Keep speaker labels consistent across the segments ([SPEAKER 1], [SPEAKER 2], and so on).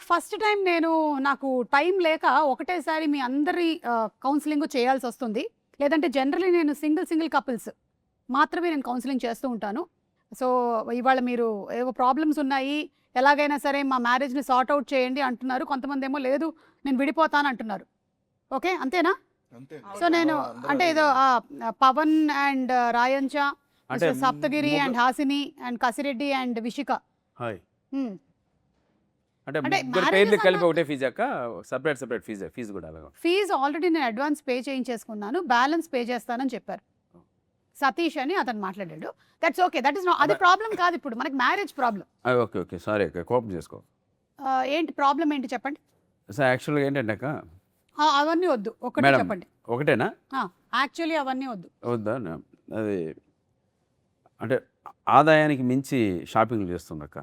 [SPEAKER 1] First time నాకు time లేక ఒకటేసారి మీ అందరి కౌన్సిలింగ్ చేయాల్సి వస్తుంది. లేదంటే జనరల్లీ నేను సింగిల్ కపుల్స్ మాత్రమే నేను కౌన్సిలింగ్ చేస్తూ ఉంటాను. సో ఇవాళ మీరు ఏవో ప్రాబ్లమ్స్ ఉన్నాయి, ఎలాగైనా సరే మా మ్యారేజ్ని సార్ట్ అవుట్ చేయండి అంటున్నారు. కొంతమంది ఏమో లేదు నేను విడిపోతాను అంటున్నారు. ఓకే అంతేనా? సో నేను అంటే ఏదో పవన్ అండ్ రాయంచ,
[SPEAKER 2] అంటే
[SPEAKER 1] Saptagiri and Hasini and Kasireddy and Vishika.
[SPEAKER 2] Hi
[SPEAKER 1] Hmm.
[SPEAKER 2] అంటే
[SPEAKER 1] అంటే
[SPEAKER 2] ముగ్గురు
[SPEAKER 1] marriages
[SPEAKER 2] పేర్లు కలిపి
[SPEAKER 1] అన్నా-
[SPEAKER 2] ఒకటే ఫీజు అక్క, సెపరేట్ ఫీజు కూడా అలాగా.
[SPEAKER 1] ఫీజు ఆల్రెడీ నేను అడ్వాన్స్ పే చేయించేసుకున్నాను, బ్యాలెన్స్ పే చేస్తానని చెప్పారు. సతీష్ అని అతను మాట్లాడాడు. దట్స్ ఓకే, దట్ ఇస్ అది ప్రాబ్లం కాదు. ఇప్పుడు మనకి మ్యారేజ్ ప్రాబ్లం.
[SPEAKER 2] ఓకే సారీ అక్క, కోపం చేసుకో.
[SPEAKER 1] ఏంటి ప్రాబ్లం ఏంటి చెప్పండి.
[SPEAKER 2] సార్ యాక్చువల్గా ఏంటంటే అక్క,
[SPEAKER 1] అవన్నీ వద్దు, ఒకటి
[SPEAKER 2] మేడం
[SPEAKER 1] చెప్పండి.
[SPEAKER 2] ఒకటేనా?
[SPEAKER 1] యాక్చువల్లీ అవన్నీ వద్దు.
[SPEAKER 2] వద్దా? అది అంటే ఆదాయానికి మించి షాపింగ్ చేస్తుంది అక్క.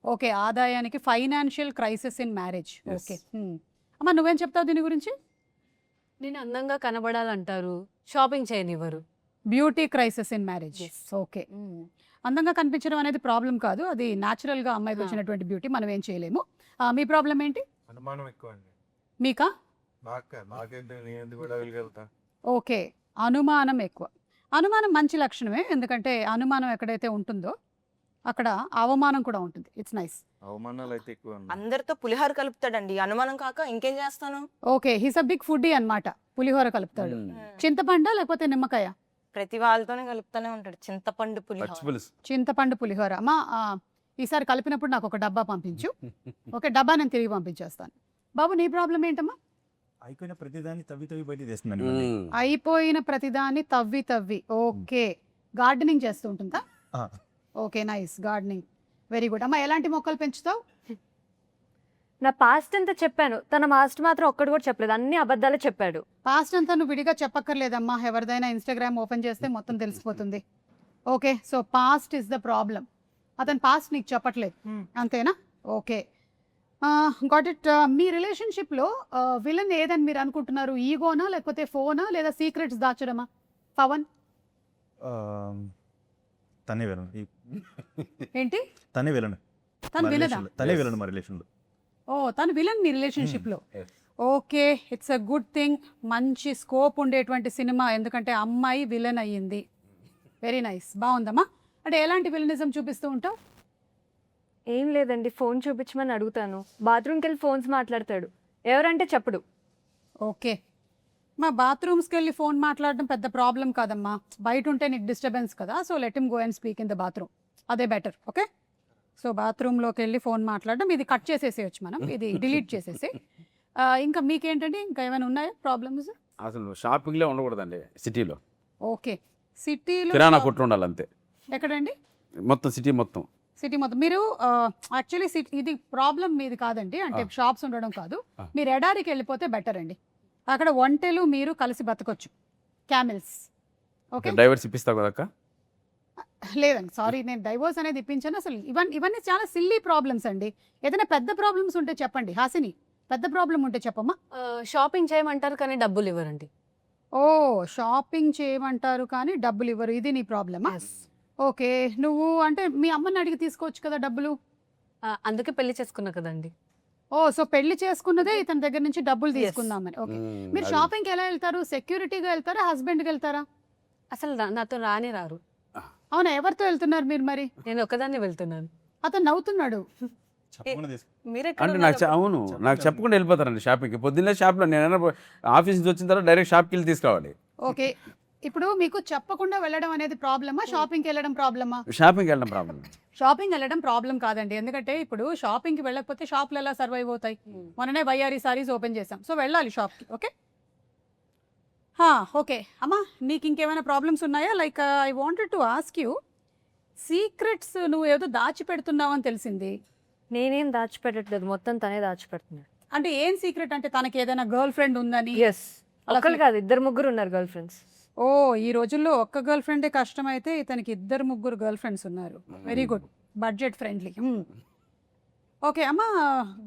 [SPEAKER 1] ఓకే, ఆదాయానికి financial crisis in marriage.
[SPEAKER 2] Yes.
[SPEAKER 1] Okay అమ్మ, నువ్వేం చెప్తావు దీని గురించి?
[SPEAKER 3] నేను అందంగా కనబడాలంటారు, షాపింగ్ చేయనివ్వరు.
[SPEAKER 1] Beauty crisis in marriage.
[SPEAKER 3] Yes.
[SPEAKER 1] Okay, అందంగా కనిపించడం అనేది ప్రాబ్లం కాదు, అది న్యాచురల్గా అమ్మాయికి
[SPEAKER 3] Ah.
[SPEAKER 1] వచ్చినటువంటి బ్యూటీ, మనం ఏం చేయలేము. మీ ప్రాబ్లం ఏంటి?
[SPEAKER 4] అనుమానం ఎక్కువ అండి.
[SPEAKER 1] మీకా?
[SPEAKER 4] నాకేంటి నేను ఎందుకు కూడా వెళ్ళగలుగుతా?
[SPEAKER 1] ఓకే, అనుమానం ఎక్కువ. అనుమానం మంచి లక్షణమే, ఎందుకంటే అనుమానం ఎక్కడైతే ఉంటుందో అక్కడ అవమానం కూడా ఉంటుంది. It's nice.
[SPEAKER 4] అవమానాలు అయితే ఎక్కువ అండి.
[SPEAKER 5] అందరితో పులిహోర కలుపుతాడండి, అనుమానం కాక ఇంకేం చేస్తాను.
[SPEAKER 1] Okay, he's a big foodie అన్నమాట. పులిహోర కలుపుతాడు. చింతపండ లేకపోతే నిమ్మకాయ?
[SPEAKER 5] ప్రతి వాళ్ళతోనే కలుపుతానే ఉంటాడు చింతపండు
[SPEAKER 2] పచ్చి
[SPEAKER 5] పులిహోర.
[SPEAKER 2] పులుసు.
[SPEAKER 1] చింతపండు పులిహోర. అమ్మా, ఈసారి కలిపినప్పుడు నాకు ఒక డబ్బా పంపించు. ఓకే, డబ్బా నేను తిరిగి పంపించేస్తాను. బాబు, నీ ప్రాబ్లం ఏంటమ్మా?
[SPEAKER 6] అయిపోయిన ప్రతిదాన్ని తవ్వి బయట చేస్తుందండి.
[SPEAKER 1] అయిపోయిన ప్రతిదాన్ని తవ్వి. ఓకే, గార్డెనింగ్ చేస్తూ ఉంటుందా? Okay, nice, gardening, very good. అమ్మా, ఎలాంటి మొక్కలు పెంచుతావు?
[SPEAKER 3] నా పాస్ట్ అంతా చెప్పాను, తన మాస్ట్ మాత్రం ఒక్కడు కూడా చెప్పలేదు, అన్ని అబద్ధాలే చెప్పాడు.
[SPEAKER 1] పాస్ట్ అంతా నువ్వు విడిగా చెప్పక్కర్లేదమ్మా, ఎవరిదైనా ఇన్స్టాగ్రామ్ ఓపెన్ చేస్తే మొత్తం తెలిసిపోతుంది. Okay, so past is the problem. అతని పాస్ట్ నీకు చెప్పట్లేదు, అంతేనా? Okay, got it. మీ రిలేషన్షిప్లో విలన్ ఏదని మీరు అనుకుంటున్నారు? ఈగోనా, లేకపోతే ఫోనా, లేదా సీక్రెట్స్ దాచడమా? పవన్
[SPEAKER 6] తనే వెళ్ళను,
[SPEAKER 1] ఏంటి?
[SPEAKER 6] తనే వెళ్ళను,
[SPEAKER 1] తను విలనా?
[SPEAKER 6] తనే వెళ్ళను మా రిలేషన్లో.
[SPEAKER 1] ఓ, తను విలన్ మీ రిలేషన్షిప్లో. Okay, it's a good thing. మంచి స్కోప్ ఉండేటువంటి సినిమా, ఎందుకంటే అమ్మాయి విలన్ అయ్యింది. వెరీ నైస్, బాగుందమ్మా. అంటే ఎలాంటి విలనిజం చూపిస్తూ ఉంటావు?
[SPEAKER 3] ఏం లేదండి, ఫోన్ చూపించమని అడుగుతాను, బాత్రూమ్కి వెళ్ళి ఫోన్స్ మాట్లాడతాడు, ఎవరంటే చెప్పడు.
[SPEAKER 1] ఓకే, మా బాత్రూమ్స్కి వెళ్ళి ఫోన్ మాట్లాడడం పెద్ద ప్రాబ్లం కాదమ్మా, బయట ఉంటే నీకు డిస్టర్బెన్స్ కదా. So let him go and speak in the bathroom, అదే బెటర్. ఓకే, సో బాత్రూంలోకి వెళ్ళి ఫోన్ మాట్లాడడం, ఇది కట్ చేసేసేయచ్చు మనం, ఇది డిలీట్ చేసేసి. ఇంకా మీకేంటండి, ఇంకా ఏమైనా ఉన్నాయా ప్రాబ్లమ్స్?
[SPEAKER 2] అసలు షాపింగ్లో ఉండకూడదండి సిటీలో.
[SPEAKER 1] ఓకే, సిటీలో
[SPEAKER 2] కిరాణా కొట్లు ఉండాలి అంతే,
[SPEAKER 1] ఎక్కడండి?
[SPEAKER 2] మొత్తం సిటీ మొత్తం.
[SPEAKER 1] సిటీ మొత్తం. మీరు యాక్చువల్లీ ఇది ప్రాబ్లం మీది కాదండి, అంటే షాప్స్ ఉండడం కాదు. మీరు ఎడారికి వెళ్ళిపోతే బెటర్ అండి, అక్కడ ఒంటెలు మీరు కలిసి బతకొచ్చు, క్యామెల్స్. ఓకే,
[SPEAKER 2] డైవర్స్ ఇప్పిస్తావు కదా అక్క?
[SPEAKER 1] లేదండి, సారీ, నేను డైవోర్స్ అనేది ఇప్పించాను. అసలు ఇవన్నీ చాలా సిల్లీ ప్రాబ్లమ్స్ అండి. ఏదైనా పెద్ద ప్రాబ్లమ్స్ ఉంటే చెప్పండి. హాసిని, పెద్ద ప్రాబ్లం ఉంటే చెప్పమ్మా.
[SPEAKER 3] షాపింగ్ చేయమంటారు కానీ డబ్బులు ఇవ్వరండి.
[SPEAKER 1] ఓ, షాపింగ్ చేయమంటారు కానీ డబ్బులు ఇవ్వరు, ఇది నీ ప్రాబ్లమా? ఓకే, నువ్వు అంటే మీ అమ్మని అడిగి తీసుకోవచ్చు కదా డబ్బులు.
[SPEAKER 3] అందుకే పెళ్లి చేసుకున్నా కదండి.
[SPEAKER 1] ఓ, సో పెళ్లి చేసుకున్నదే ఇతని దగ్గర నుంచి డబ్బులు తీసుకుందామని. ఓకే, మీరు
[SPEAKER 2] అది-
[SPEAKER 1] షాపింగ్కి ఎలా వెళ్తారు? సెక్యూరిటీగా వెళ్తారా, హస్బెండ్కి వెళ్తారా?
[SPEAKER 3] అసలు నాతో రానే రారు,
[SPEAKER 1] అవునా, ఎవరితో వెళ్తున్నారు మీరు మరి?
[SPEAKER 3] నేను ఒకదాన్ని వెళ్తున్నాను.
[SPEAKER 1] అతను నవ్వుతున్నాడు.
[SPEAKER 6] చెప్పకుండా తీసుకు
[SPEAKER 5] మీరెక్కడ
[SPEAKER 2] అంటే నాకు అవును, నాకు చెప్పకుండా వెళ్ళిపోతారండి షాపింగ్కి. పొద్దున్నే షాప్లో నేను ఆఫీస్ నుంచి వచ్చిన తర్వాత డైరెక్ట్ షాప్కి వెళ్ళి తీసుకురావాలి.
[SPEAKER 1] ఓకే, ఇప్పుడు మీకు చెప్పకుండా వెళ్ళడం అనేది ప్రాబ్లమా, షాపింగ్కి వెళ్ళడం ప్రాబ్లమా?
[SPEAKER 2] షాపింగ్కి వెళ్ళడం ప్రాబ్లం.
[SPEAKER 1] షాపింగ్ వెళ్ళడం ప్రాబ్లం కాదండి, ఎందుకంటే ఇప్పుడు షాపింగ్కి వెళ్ళకపోతే షాప్లు ఎలా సర్వైవ్ అవుతాయి? మొన్ననే వయ్యారి సారీస్ ఓపెన్ చేసాం, సో వెళ్ళాలి షాప్కి. ఓకే, ఓకే అమ్మా, నీకు ఇంకేమైనా ప్రాబ్లమ్స్ ఉన్నాయా? Like I wanted to ask you, secrets నువ్వు ఏదో దాచిపెడుతున్నావు అని తెలిసింది.
[SPEAKER 3] నేనేం దాచిపెట్టట్లేదు, మొత్తం తనే దాచిపెడుతున్నాడు.
[SPEAKER 1] అంటే ఏం సీక్రెట్? అంటే తనకి ఏదైనా గర్ల్ ఫ్రెండ్ ఉందని?
[SPEAKER 3] ఎస్, ఒకళ్ళు కాదు, 2-3 ఉన్నారు గర్ల్ ఫ్రెండ్స్.
[SPEAKER 1] ఓ, ఈ రోజుల్లో ఒక్క గర్ల్ ఫ్రెండే కష్టమైతే ఇతనికి 2-3 గర్ల్ ఫ్రెండ్స్ ఉన్నారు. Very good, budget friendly. Okay అమ్మా,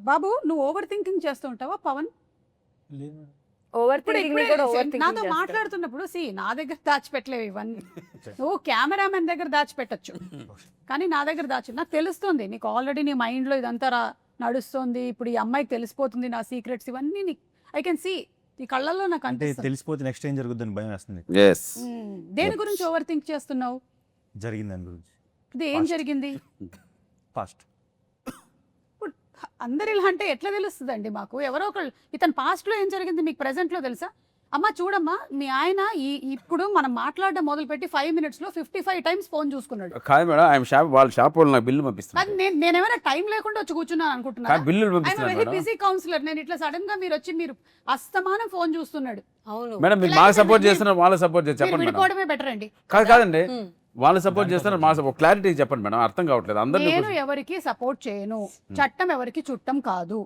[SPEAKER 1] బాబు, నువ్వు ఓవర్ థింకింగ్ చేస్తూ ఉంటావా పవన్?
[SPEAKER 3] ఓవర్
[SPEAKER 1] ఇప్పుడు
[SPEAKER 3] థింకింగ్ కూడా ఓవర్
[SPEAKER 1] నాతో
[SPEAKER 3] థింకింగ్
[SPEAKER 1] మాట్లాడుతున్నప్పుడు నా దగ్గర దాచిపెట్టలేవు ఇవన్నీ. నువ్వు కెమెరామెన్ దగ్గర దాచిపెట్టచ్చు, కానీ నా దగ్గర నాకు తెలుస్తుంది నీకు ఆల్రెడీ నీ మైండ్లో ఇదంతా నడుస్తోంది, ఇప్పుడు ఈ అమ్మాయికి తెలిసిపోతుంది నా సీక్రెట్స్, ఇవన్నీ ఐ కెన్ సీ ఈ కళ్ళల్లో నాకు
[SPEAKER 6] అంటే
[SPEAKER 1] అనిపిస్తుంది.
[SPEAKER 6] తెలిసిపోతే నెక్స్ట్ ఏం జరుగుతుందని భయం వేస్తుంది.
[SPEAKER 2] ఎస్
[SPEAKER 1] దేని గురించి ఓవర్ థింక్ చేస్తున్నావు?
[SPEAKER 6] జరిగింది దాని గురించి.
[SPEAKER 1] ఇది ఏం
[SPEAKER 6] Past.
[SPEAKER 1] జరిగింది?
[SPEAKER 6] ఫాస్ట్
[SPEAKER 1] ఇప్పుడు అందరు ఇలా అంటే ఎట్లా తెలుస్తుందండి మాకు? ఎవరో ఒకళ్ళు ఇతను past లో ఏం జరిగింది మీకు present లో తెలుసా? అమ్మా చూడమ్మా, మీ ఆయన ఇప్పుడు మనం మాట్లాడడం మొదలుపెట్టి 5 minutes లో 55 times ఫోన్ చూసుకున్నాడు.
[SPEAKER 2] కాదు మేడం, ఆయన షాప్ వాళ్ళ షాప్ వాళ్ళు నాకు బిల్లు పంపిస్తున్నారు.
[SPEAKER 1] అది నేనేమైనా టైం లేకుండా వచ్చి కూర్చున్నాను అనుకుంటున్నా?
[SPEAKER 2] బిల్లులు
[SPEAKER 1] ఐఎమ్
[SPEAKER 2] పంపిస్తున్నారు
[SPEAKER 1] వెరీ
[SPEAKER 2] మేడం.
[SPEAKER 1] Busy councillor. నేను ఇట్లా సడన్ గా మీరు వచ్చి మీరు అస్తమానం ఫోన్ చూస్తున్నాడు.
[SPEAKER 3] అవును.
[SPEAKER 2] మేడం మీరు మాకు సపోర్ట్ చేస్తున్నారు, వాళ్ళకి సపోర్ట్ చేసి
[SPEAKER 1] మీరు
[SPEAKER 2] చెప్పండి మేడం.
[SPEAKER 1] విడిపోవడమే బెటర్ అండి.
[SPEAKER 2] కాదండి, వాళ్ళు సపోర్ట్ చేస్తున్నారు, మా క్లారిటీ చెప్పండి మేడం, అర్థం కావట్లేదు అందరినీ.
[SPEAKER 1] నేను ఎవరికి సపోర్ట్ చేయను, చట్టం ఎవరికి చుట్టం కాదు,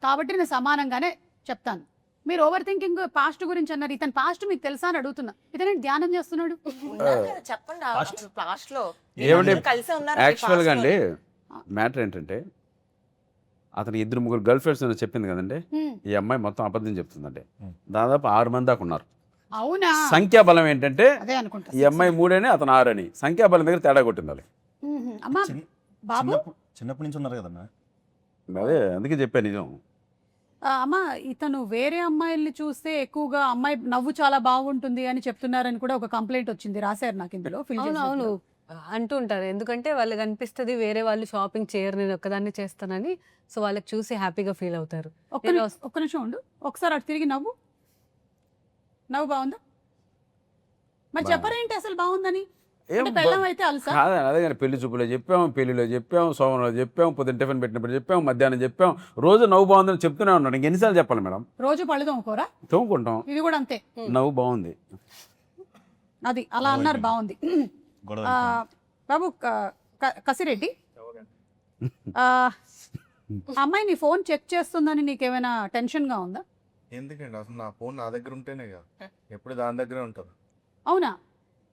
[SPEAKER 1] కాబట్టి నేను సమానంగానే చెప్తాను. మీరు ఓవర్ థింకింగ్ పాస్ట్ గురించి అన్నారు. ఇతను పాస్ట్ మీకు తెలుసా అని అడుగుతున్నా. ఇతనే ధ్యానం చేస్తున్నాడు.
[SPEAKER 5] ఉన్నారు కదా, చెప్పండి లాస్ట్ లో
[SPEAKER 2] ఏమండి
[SPEAKER 5] అందరూ కలిసే ఉన్నారు
[SPEAKER 2] యాక్చువల్గా అండి మ్యాటర్ ఏంటంటే అతను 2-3 గర్ల్ ఫ్రెండ్స్ చెప్పింది కదండి,
[SPEAKER 1] హ్మ్.
[SPEAKER 2] ఈ అమ్మాయి మొత్తం అబద్ధం చెప్తుందండి. దాదాపు 6 మంది దాకా ఉన్నారు.
[SPEAKER 1] అవునా?
[SPEAKER 2] సంఖ్యాబలం ఏంటంటే
[SPEAKER 1] అదే అనుకుంటా.
[SPEAKER 2] ఈ అమ్మాయి 3 అని అతను 6 అని సంఖ్యాబలం దగ్గర తేడా కొట్టింది.
[SPEAKER 1] అమ్మా బాబు,
[SPEAKER 6] చిన్నప్పటి నుంచి ఉన్నారు కదన్నా.
[SPEAKER 2] అదే అందుకే చెప్పాను నిజం.
[SPEAKER 1] అమ్మా ఇతను వేరే అమ్మాయిల్ని చూస్తే ఎక్కువగా అమ్మాయి నవ్వు చాలా బాగుంటుంది అని చెప్తున్నారని కూడా ఒక కంప్లైంట్ వచ్చింది. రాశారు నాకు ఇందులో.
[SPEAKER 7] అవును అవును అంటూ ఉంటారు. ఎందుకంటే వాళ్ళకి అనిపిస్తుంది వేరే వాళ్ళు షాపింగ్ చేయరు, నేను ఒక్కదాన్ని చేస్తానని. సో వాళ్ళకి చూసి హ్యాపీగా ఫీల్ అవుతారు.
[SPEAKER 1] ఒక్క నిమిషం ఉండు, ఒకసారి అటు తిరిగి నవ్వు. నవ్వు బాగుందా? మరి చెప్పరేంటి అసలు బాగుందని?
[SPEAKER 2] ఏం
[SPEAKER 1] పెళ్ళం అయితే అలసా?
[SPEAKER 2] కాదండి, అదే కానీ పెళ్లి చూపులో చెప్పాం, పెళ్లిలో చెప్పాం, సోమవారంలో చెప్పాం, పొద్దున్న టిఫిన్ పెట్టినప్పుడు చెప్పాం, మధ్యాహ్నం చెప్పాం, రోజు నవ్వు బాగుందని చెప్తూనే ఉన్నాను. ఇంక ఎన్నిసార్లు చెప్పాలి మేడం?
[SPEAKER 1] రోజు పళ్ళు తోముకోరా?
[SPEAKER 2] తోముకుంటాం.
[SPEAKER 1] ఇది కూడా అంతే.
[SPEAKER 2] నవ్వు బాగుంది,
[SPEAKER 1] అది అలా అన్నారు బాగుంది.
[SPEAKER 6] గొడవ
[SPEAKER 1] ఆ, బాబు కసిరెడ్డి, ఆ అమ్మాయి నీ ఫోన్ చెక్ చేస్తుందని నీకేమైనా టెన్షన్గా ఉందా?
[SPEAKER 4] ఎందుకండి అసలు నా ఫోన్ నా దగ్గర ఉంటేనే కదా, ఎప్పుడు దాని దగ్గరే ఉంటుంది.
[SPEAKER 1] అవునా?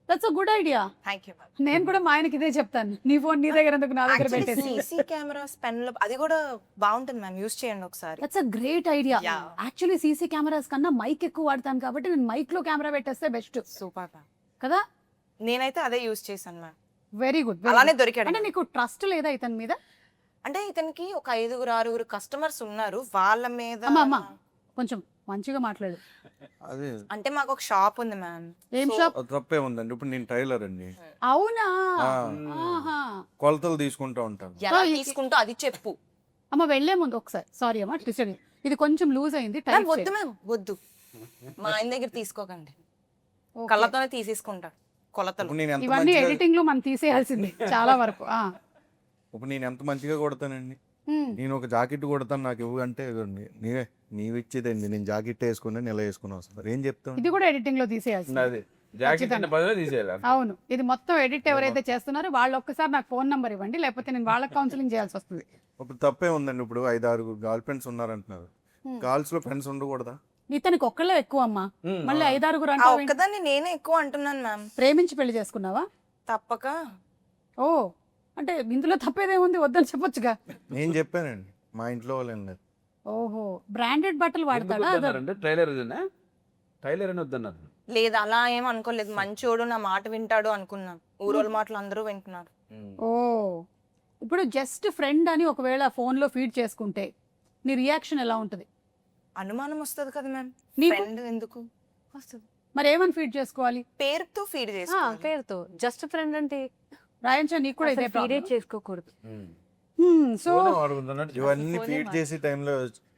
[SPEAKER 1] That's a good idea.
[SPEAKER 5] Thank you.
[SPEAKER 1] నేను కూడా మా ఆయనకి ఇదే చెప్తాను, నీ ఫోన్ నీ దగ్గర ఎందుకు, నా దగ్గర పెట్టేసి.
[SPEAKER 5] సీసీ కెమెరాస్ పెన్ లో అది కూడా బాగుంటుంది మ్యామ్, యూస్ చేయండి ఒకసారి.
[SPEAKER 1] That's a great idea.
[SPEAKER 5] Yeah.
[SPEAKER 1] Actually CC cameras కన్నా మైక్ ఎక్కువ వాడతాను కాబట్టి నేను మైక్ లో కెమెరా పెట్టేస్తే బెస్ట్
[SPEAKER 5] సూపర్ మ్యామ్.
[SPEAKER 1] కదా.
[SPEAKER 5] నేనైతే అదే యూస్ చేశాను మ్యామ్.
[SPEAKER 1] Very good.
[SPEAKER 5] అలానే దొరికాడు.
[SPEAKER 1] అంటే నీకు ట్రస్ట్ లేదా ఇతని మీద?
[SPEAKER 5] అంటే ఇతనికి ఒక 5-6 కస్టమర్స్ ఉన్నారు, వాళ్ళ మీద.
[SPEAKER 1] అమ్మా కొంచెం మంచిగా మాట్లాడు.
[SPEAKER 4] అదే
[SPEAKER 5] అంటే మాకు ఒక షాప్ ఉంది మ్యామ్.
[SPEAKER 1] ఏం షాప్?
[SPEAKER 4] అది తప్పే ఉందండి. ఇప్పుడు నేను టైలర్ అండి,
[SPEAKER 1] అవునా?
[SPEAKER 4] ఆ.
[SPEAKER 1] ఆహా.
[SPEAKER 4] కొలతలు తీసుకుంటూ ఉంటాను.
[SPEAKER 5] ఎలా
[SPEAKER 1] Oh,
[SPEAKER 5] తీసుకుంటూ అది చెప్పు
[SPEAKER 1] అమ్మ వెళ్లే ముందు ఒకసారి సారీ అమ్మా, డిస్టర్బ్. ఇది కొంచెం లూజ్ అయింది,
[SPEAKER 5] మ్యామ్.
[SPEAKER 1] టైట్
[SPEAKER 5] వద్దు మ్యామ్, వద్దు. మా ఆయన దగ్గర తీసుకోకండి, కళ్ళతోనే తీసేసుకుంటాడు కొలతలు.
[SPEAKER 4] ఇప్పుడు నేను ఎంత
[SPEAKER 1] ఇవన్నీ
[SPEAKER 4] మంచిగా
[SPEAKER 1] ఎడిటింగ్ లో మనం తీసేయాల్సిందే చాలా వరకు.
[SPEAKER 4] ఇప్పుడు నేను ఎంత మంచిగా కొడతానండి. నేను ఒక జాకెట్ కొడతాను, నాకు ఇవ్వు అంటే ఇదిగోండి, నీవు ఇచ్చేదండి, నేను జాకెట్ వేసుకుని నెల వేసుకుని వస్తాను. ఏం చెప్తాను?
[SPEAKER 1] ఇది కూడా ఎడిటింగ్ లో తీసేయాల్సింది.
[SPEAKER 2] అది జాకెట్ అంటే బదులు తీసేయాలి.
[SPEAKER 1] అవును, ఇది మొత్తం ఎడిట్ ఎవరైతే చేస్తున్నారో వాళ్ళు ఒక్కసారి నాకు ఫోన్ నంబర్ ఇవ్వండి, లేకపోతే నేను వాళ్ళకి కౌన్సిలింగ్ చేయాల్సి వస్తుంది.
[SPEAKER 4] ఇప్పుడు తప్పే ఉందండి. ఇప్పుడు 5-6 గర్ల్ ఫ్రెండ్స్ ఉన్నారంటున్నారు, గర్ల్స్ లో ఫ్రెండ్స్ ఉండకూడదా?
[SPEAKER 1] ఇతనికి ఒక్కళ్ళే ఎక్కువ అమ్మా, మళ్ళీ 5-6
[SPEAKER 5] ఆ
[SPEAKER 1] అంటే
[SPEAKER 5] ఒక్కదాన్ని నేనే ఎక్కువ అంటున్నాను మ్యామ్.
[SPEAKER 1] ప్రేమించి పెళ్లి చేసుకున్నావా?
[SPEAKER 5] తప్పక.
[SPEAKER 1] ఓ, అంటే ఇందులో తప్పేదేముంది, వద్దని చెప్పొచ్చుగా.
[SPEAKER 4] నేను చెప్పానండి, మా ఇంట్లో వాళ్ళు ఏం లేదు.
[SPEAKER 1] ఓహో, బ్రాండెడ్ బట్టలు వాడతాడా?
[SPEAKER 2] టైలర్ టైలర్ అని వద్దన్నారు.
[SPEAKER 5] లేదు, అలా ఏం అనుకోలేదు. మంచోడు, నా మాట వింటాడు అనుకున్నాను. ఊరోళ్ళ మాటలు అందరూ వింటున్నారు.
[SPEAKER 1] ఓ, ఇప్పుడు జస్ట్ ఫ్రెండ్ అని ఒకవేళ ఫోన్లో ఫీడ్ చేసుకుంటే నీ రియాక్షన్ ఎలా ఉంటుంది?
[SPEAKER 5] అనుమానం వస్తుంది కదా మ్యామ్.
[SPEAKER 1] నీకు?
[SPEAKER 5] ఫ్రెండ్ ఎందుకు
[SPEAKER 7] వస్తుంది
[SPEAKER 1] మరి ఏమని ఫీడ్ చేసుకోవాలి?
[SPEAKER 5] పేరుతో ఫీడ్ చేసుకోవాలి.
[SPEAKER 7] పేరుతో. జస్ట్ ఫ్రెండ్ అంటే
[SPEAKER 1] రాయంచా నీకు కూడా ఇదే
[SPEAKER 7] ఫీడే చేసుకోకూడదు.
[SPEAKER 1] సో
[SPEAKER 4] ఇవన్నీ ఫీడ్ చేసి టైంలో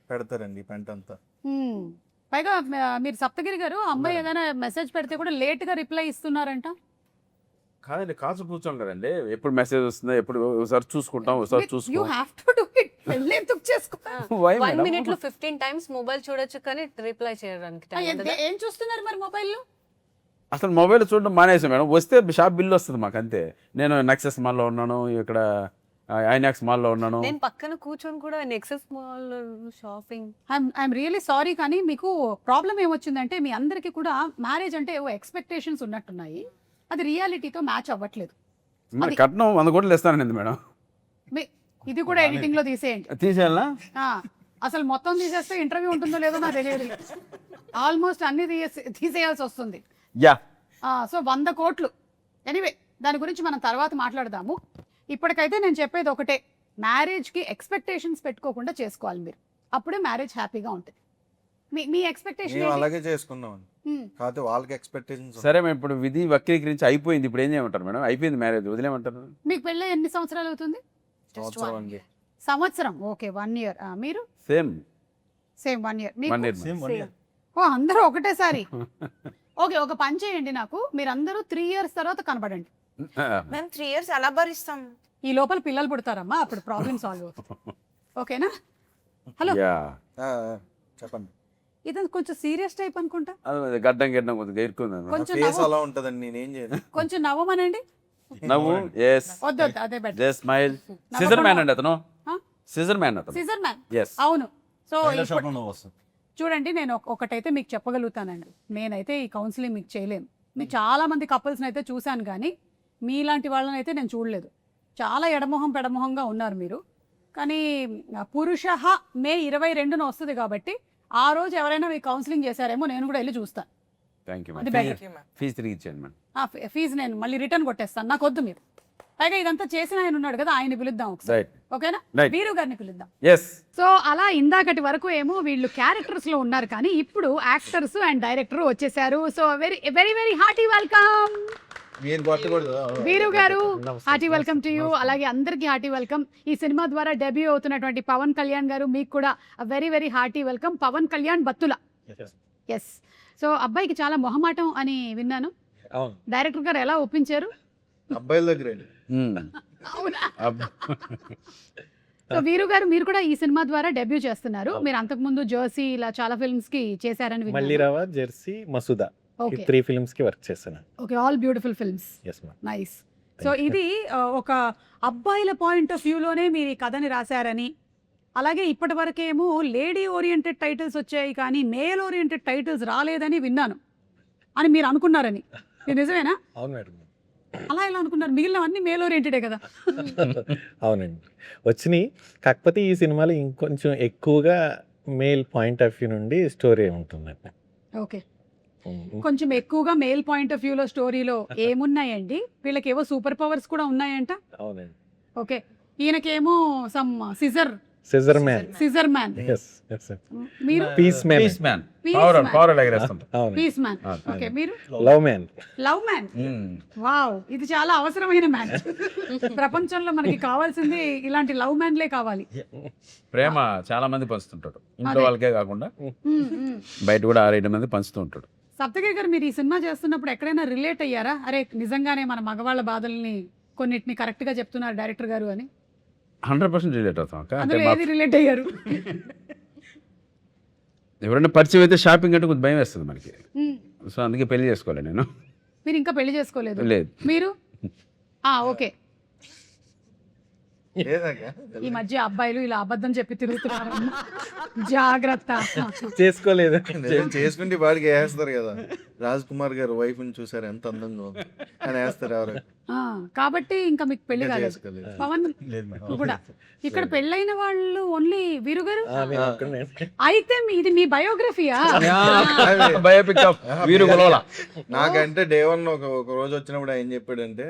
[SPEAKER 4] పెడతారండి పెంట అంతా.
[SPEAKER 1] పైగా మీరు సప్తగిరి గారు, అమ్మాయి ఏదైనా మెసేజ్ పెడితే కూడా లేట్ గా రిప్లై ఇస్తున్నారంట.
[SPEAKER 2] కాదండి, కాసు కూర్చోం కదండి, ఎప్పుడు మెసేజ్ వస్తుందో ఎప్పుడు ఒకసారి చూసుకుంటాం, ఒకసారి
[SPEAKER 1] యూ
[SPEAKER 2] చూసుకో.
[SPEAKER 1] Have to do it. పెళ్ళి ఎందుకు చేసుకుంటా?
[SPEAKER 7] 1 minute లో 15 times మొబైల్ చూడొచ్చు కానీ రిప్లై చేయడానికి time ఉండదా?
[SPEAKER 1] ఏం చూస్తున్నారు మరి మొబైల్లో?
[SPEAKER 2] అసలు మొబైల్ చూడడం మానేసాం మేడం. వస్తే షాప్ బిల్ వస్తుంది మాకు అంతే. నేను నెక్సెస్ మాల్లో ఉన్నాను, ఇక్కడ ఐనాక్స్ మాల్లో ఉన్నాను.
[SPEAKER 7] నేను పక్కన కూర్చొని కూడా nexus mall shopping.
[SPEAKER 1] I'm really sorry, కానీ మీకు ప్రాబ్లం ఏమొచ్చిందంటే మీ అందరికీ కూడా మ్యారేజ్ అంటే ఏవో ఎక్స్పెక్టేషన్స్ ఉన్నట్టున్నాయి, అది రియాలిటీతో మ్యాచ్ అవ్వట్లేదు.
[SPEAKER 2] మరి కట్నం 100 కోట్లు ఇస్తానండి మేడం.
[SPEAKER 1] ఇది కూడా ఎడిటింగ్ లో తీసేయండి.
[SPEAKER 2] తీసేయాలా?
[SPEAKER 1] అసలు మొత్తం తీసేస్తే ఇంటర్వ్యూ ఉంటుందో లేదో నాకు తెలియదు. ఆల్మోస్ట్ అన్ని తీసేయాల్సి వస్తుంది.
[SPEAKER 2] యా.
[SPEAKER 1] సో 100 కోట్లు. ఎనీవే, దాని గురించి మనం తర్వాత మాట్లాడదాము. ఇప్పటికైతే నేను చెప్పేది ఒకటే, మ్యారేజ్కి ఎక్స్పెక్టేషన్స్ పెట్టుకోకుండా చేసుకోవాలి మీరు, అప్పుడే మ్యారేజ్ హ్యాపీగా ఉంటుంది. మీ
[SPEAKER 4] మేము
[SPEAKER 1] ఎక్స్పెక్టేషన్
[SPEAKER 4] అలాగే చేసుకున్నాం కాకపోతే వాళ్ళకి ఎక్స్పెక్టేషన్స్
[SPEAKER 2] సరే మేడం, ఇప్పుడు విధి వక్రీకరించి అయిపోయింది, ఇప్పుడు ఏం చేయమంటారు మేడం? అయిపోయింది మ్యారేజ్, వదిలేమంటారు?
[SPEAKER 1] మీకు పెళ్ళి ఎన్ని సంవత్సరాలు అవుతుంది?
[SPEAKER 4] సంవత్సరం అండి.
[SPEAKER 1] సంవత్సరం. Okay, 1 year. మీరు
[SPEAKER 2] same
[SPEAKER 1] same 1 year.
[SPEAKER 2] 1 year.
[SPEAKER 6] Same 1 year.
[SPEAKER 1] ఓ అందరూ ఒకటేసారి. ఓకే, ఒక పని చేయండి, నాకు మీరందరూ 3 years తర్వాత కనబడండి.
[SPEAKER 5] మేము 3 years ఎలా భరిస్తాం?
[SPEAKER 1] ఈ లోపల పిల్లలు పుడతారమ్మా, అప్పుడు ప్రాబ్లమ్ సాల్వ్ అవుతుంది. ఓకేనా? హలో,
[SPEAKER 2] యా,
[SPEAKER 4] చెప్పండి.
[SPEAKER 1] ఇదంతా కొంచెం సీరియస్ టైప్ అనుకుంటా.
[SPEAKER 2] అది గడ్డం గడ్డం కొద్దిగా ఎరుకుంది.
[SPEAKER 1] కొంచెం
[SPEAKER 4] ఫేస్
[SPEAKER 1] నవ్వు,
[SPEAKER 4] అలా ఉంటదండి, నేనేం చేయను.
[SPEAKER 1] కొంచెం నవ్వమనండి.
[SPEAKER 2] నవ్వు, ఎస్,
[SPEAKER 1] వద్దు వద్దు, అదే better.
[SPEAKER 2] Just smile. Scissor man అండి అతను, సిజర్ మ్యాన్ అతను.
[SPEAKER 1] Scissor man.
[SPEAKER 2] ఎస్.
[SPEAKER 1] అవును. సో
[SPEAKER 6] టైలర్ షాప్ లో నువ్వు వస్తుంది.
[SPEAKER 1] చూడండి, నేను ఒకటైతే మీకు చెప్పగలుగుతానండి, నేనైతే ఈ కౌన్సిలింగ్ మీకు చేయలేను. మీకు చాలా మంది కపుల్స్ని అయితే చూశాను, కానీ మీలాంటి వాళ్ళని అయితే నేను చూడలేదు. చాలా ఎడమొహం పెడమొహంగా ఉన్నారు మీరు. కానీ పురుష మే 22న వస్తుంది కాబట్టి ఆ రోజు ఎవరైనా మీకు కౌన్సిలింగ్ చేశారేమో నేను కూడా వెళ్ళి చూస్తాను.
[SPEAKER 2] థ్యాంక్ యూ
[SPEAKER 1] అది
[SPEAKER 2] మేడం.
[SPEAKER 1] better.
[SPEAKER 2] ఫీజు తిరిగి ఇచ్చేయండి మేడం.
[SPEAKER 1] ఫీజు నేను మళ్ళీ రిటర్న్ కొట్టేస్తాను, నాకు వద్దు మీరు. పైగా ఇదంతా చేసిన ఆయన ఉన్నాడు కదా, ఆయన పిలుద్దాం ఒకసారి.
[SPEAKER 2] రైట్.
[SPEAKER 1] ఓకేనా?
[SPEAKER 2] Right.
[SPEAKER 1] వీరు గారిని పిలుద్దాం.
[SPEAKER 2] ఎస్.
[SPEAKER 1] సో అలా ఇందాకటి వరకు ఏమో వీళ్ళు క్యారెక్టర్స్ లో ఉన్నారు, కానీ ఇప్పుడు యాక్టర్స్ అండ్ డైరెక్టర్ వచ్చేసారు. So very very very hearty welcome
[SPEAKER 4] మీరు కొట్టకూడదు.
[SPEAKER 1] వీరు గారు, హార్టీ వెల్కమ్ టు యూ. అలాగే అందరికీ హార్టీ వెల్కమ్. ఈ సినిమా ద్వారా డెబ్యూ అవుతున్నటువంటి పవన్ కళ్యాణ్ గారు, మీకు కూడా very very hearty welcome. Pawan Kalyan Battula. Yes. So అబ్బాయికి చాలా మొహమాటం అని విన్నాను, డైరెక్టర్ గారు ఎలా ఒప్పించారు?
[SPEAKER 4] అబ్బాయిల దగ్గర
[SPEAKER 1] అవునా? సో వీరు గారు, మీరు కూడా ఈ సినిమా ద్వారా డెబ్యూ చేస్తున్నారు. మీరు అంతకుముందు జర్సీ ఇలా చాలా ఫిల్మ్స్ కి చేశారని విన్నాను.
[SPEAKER 8] మల్లిరావ, జెర్సీ, మసూదా, ఈ
[SPEAKER 1] ఓకే
[SPEAKER 8] 3 ఫిల్మ్స్ కి వర్క్ చేశాను.
[SPEAKER 1] Okay, all beautiful films.
[SPEAKER 8] Yes ma'am.
[SPEAKER 1] Nice. So ఇది ఒక అబ్బాయిల పాయింట్ ఆఫ్ వ్యూలోనే మీరు ఈ కథని రాశారని, అలాగే ఇప్పటి వరకేమో లేడీ ఓరియంటెడ్ టైటిల్స్ వచ్చాయి కానీ మేల్ ఓరియంటెడ్ టైటిల్స్ రాలేదని విన్నాను అని మీరు అనుకున్నారని, ఇది నిజమేనా?
[SPEAKER 8] అవును మేడం.
[SPEAKER 1] అలా ఎలా అనుకున్నారు? మిగిలినవన్నీ మేల్ ఓరియంటెడే కదా.
[SPEAKER 8] అవునండి, వచ్చినాయి. కాకపోతే ఈ సినిమాలో ఇంకొంచెం ఎక్కువగా మేల్ పాయింట్ ఆఫ్ వ్యూ నుండి స్టోరీ ఉంటుందండి.
[SPEAKER 1] ఓకే, కొంచెం ఎక్కువగా మేల్ పాయింట్ ఆఫ్ వ్యూలో స్టోరీలో ఏమున్నాయండి? వీళ్ళకి ఏవో సూపర్ పవర్స్ కూడా ఉన్నాయంట.
[SPEAKER 8] అవునండి.
[SPEAKER 1] ఓకే, ఈయనకేమో some scissor
[SPEAKER 8] scissor man.
[SPEAKER 1] Man.
[SPEAKER 8] Yes yes.
[SPEAKER 1] మీరు
[SPEAKER 8] peace man.
[SPEAKER 2] Peace man.
[SPEAKER 1] Peace
[SPEAKER 2] power
[SPEAKER 1] man.
[SPEAKER 2] Power ఎగరేస్తుంటాం.
[SPEAKER 8] అవును.
[SPEAKER 1] Peace man. ఓకే, మీరు
[SPEAKER 8] love man.
[SPEAKER 1] Love man. Wow, ఇది చాలా అవసరమైన మ్యాన్. ప్రపంచంలో మనకి కావాల్సింది ఇలాంటి లవ్ మ్యాన్లే కావాలి.
[SPEAKER 2] ప్రేమ చాలా మంది పంచుతుంటాడు, ఇంట్లో
[SPEAKER 1] అదే.
[SPEAKER 2] వాళ్ళకే కాకుండా
[SPEAKER 1] మ్మ్, మ్మ్.
[SPEAKER 2] బయట కూడా 6-7 మంది పంచుతూ ఉంటాడు.
[SPEAKER 1] సప్తగిరి గారు, మీరు ఈ సినిమా చేస్తున్నప్పుడు ఎక్కడైనా రిలేట్ అయ్యారా? అరే నిజంగానే మన మగవాళ్ళ బాధల్ని కొన్నిటిని కరెక్ట్ గా చెప్తున్నారు డైరెక్టర్ గారు అని.
[SPEAKER 2] 100% రిలేట్ అవుతాం అక్క. అంటే
[SPEAKER 1] అందులో ఏది రిలేట్ అయ్యారు?
[SPEAKER 2] ఎవరైనా పరిచయం అయితే షాపింగ్ అంటే కొంచెం భయం వేస్తుంది మనకి,
[SPEAKER 1] మ్మ్.
[SPEAKER 2] సో అందుకే పెళ్లి చేసుకోవాలి నేను.
[SPEAKER 1] మీరు ఇంకా పెళ్లి చేసుకోలేదు?
[SPEAKER 2] లేదు.
[SPEAKER 1] మీరు ఓకే.
[SPEAKER 4] లేదాక
[SPEAKER 1] ఈ మధ్య అబ్బాయిలు ఇలా అబద్ధం చెప్పి తిరుగుతున్నారు, జాగ్రత్త.
[SPEAKER 8] చేసుకోలేదు.
[SPEAKER 4] చేసుకుంటే వాడికి వేస్తారు కదా. రాజ్ కుమార్ గారు వైఫ్ ని చూసారు ఎంత అందంగా ఉంది అని వేస్తారు ఎవరు.
[SPEAKER 1] కాబట్టి ఇంకా మీకు పెళ్లి కాలేదు.
[SPEAKER 4] చేసుకోలేదు.
[SPEAKER 1] పవన్
[SPEAKER 6] లేదు మేడం.
[SPEAKER 1] కూడా ఇక్కడ పెళ్ళైన వాళ్ళు ఓన్లీ వీరు గారు.
[SPEAKER 8] నేను ఒక్కనే.
[SPEAKER 1] అయితే ఇది మీ బయోగ్రఫీయా?
[SPEAKER 2] బయోపిక్ ఆఫ్ వీరు గొలవల.
[SPEAKER 4] నాకంటే డే 1 ఒక రోజు వచ్చినప్పుడు ఆయన చెప్పాడంటే,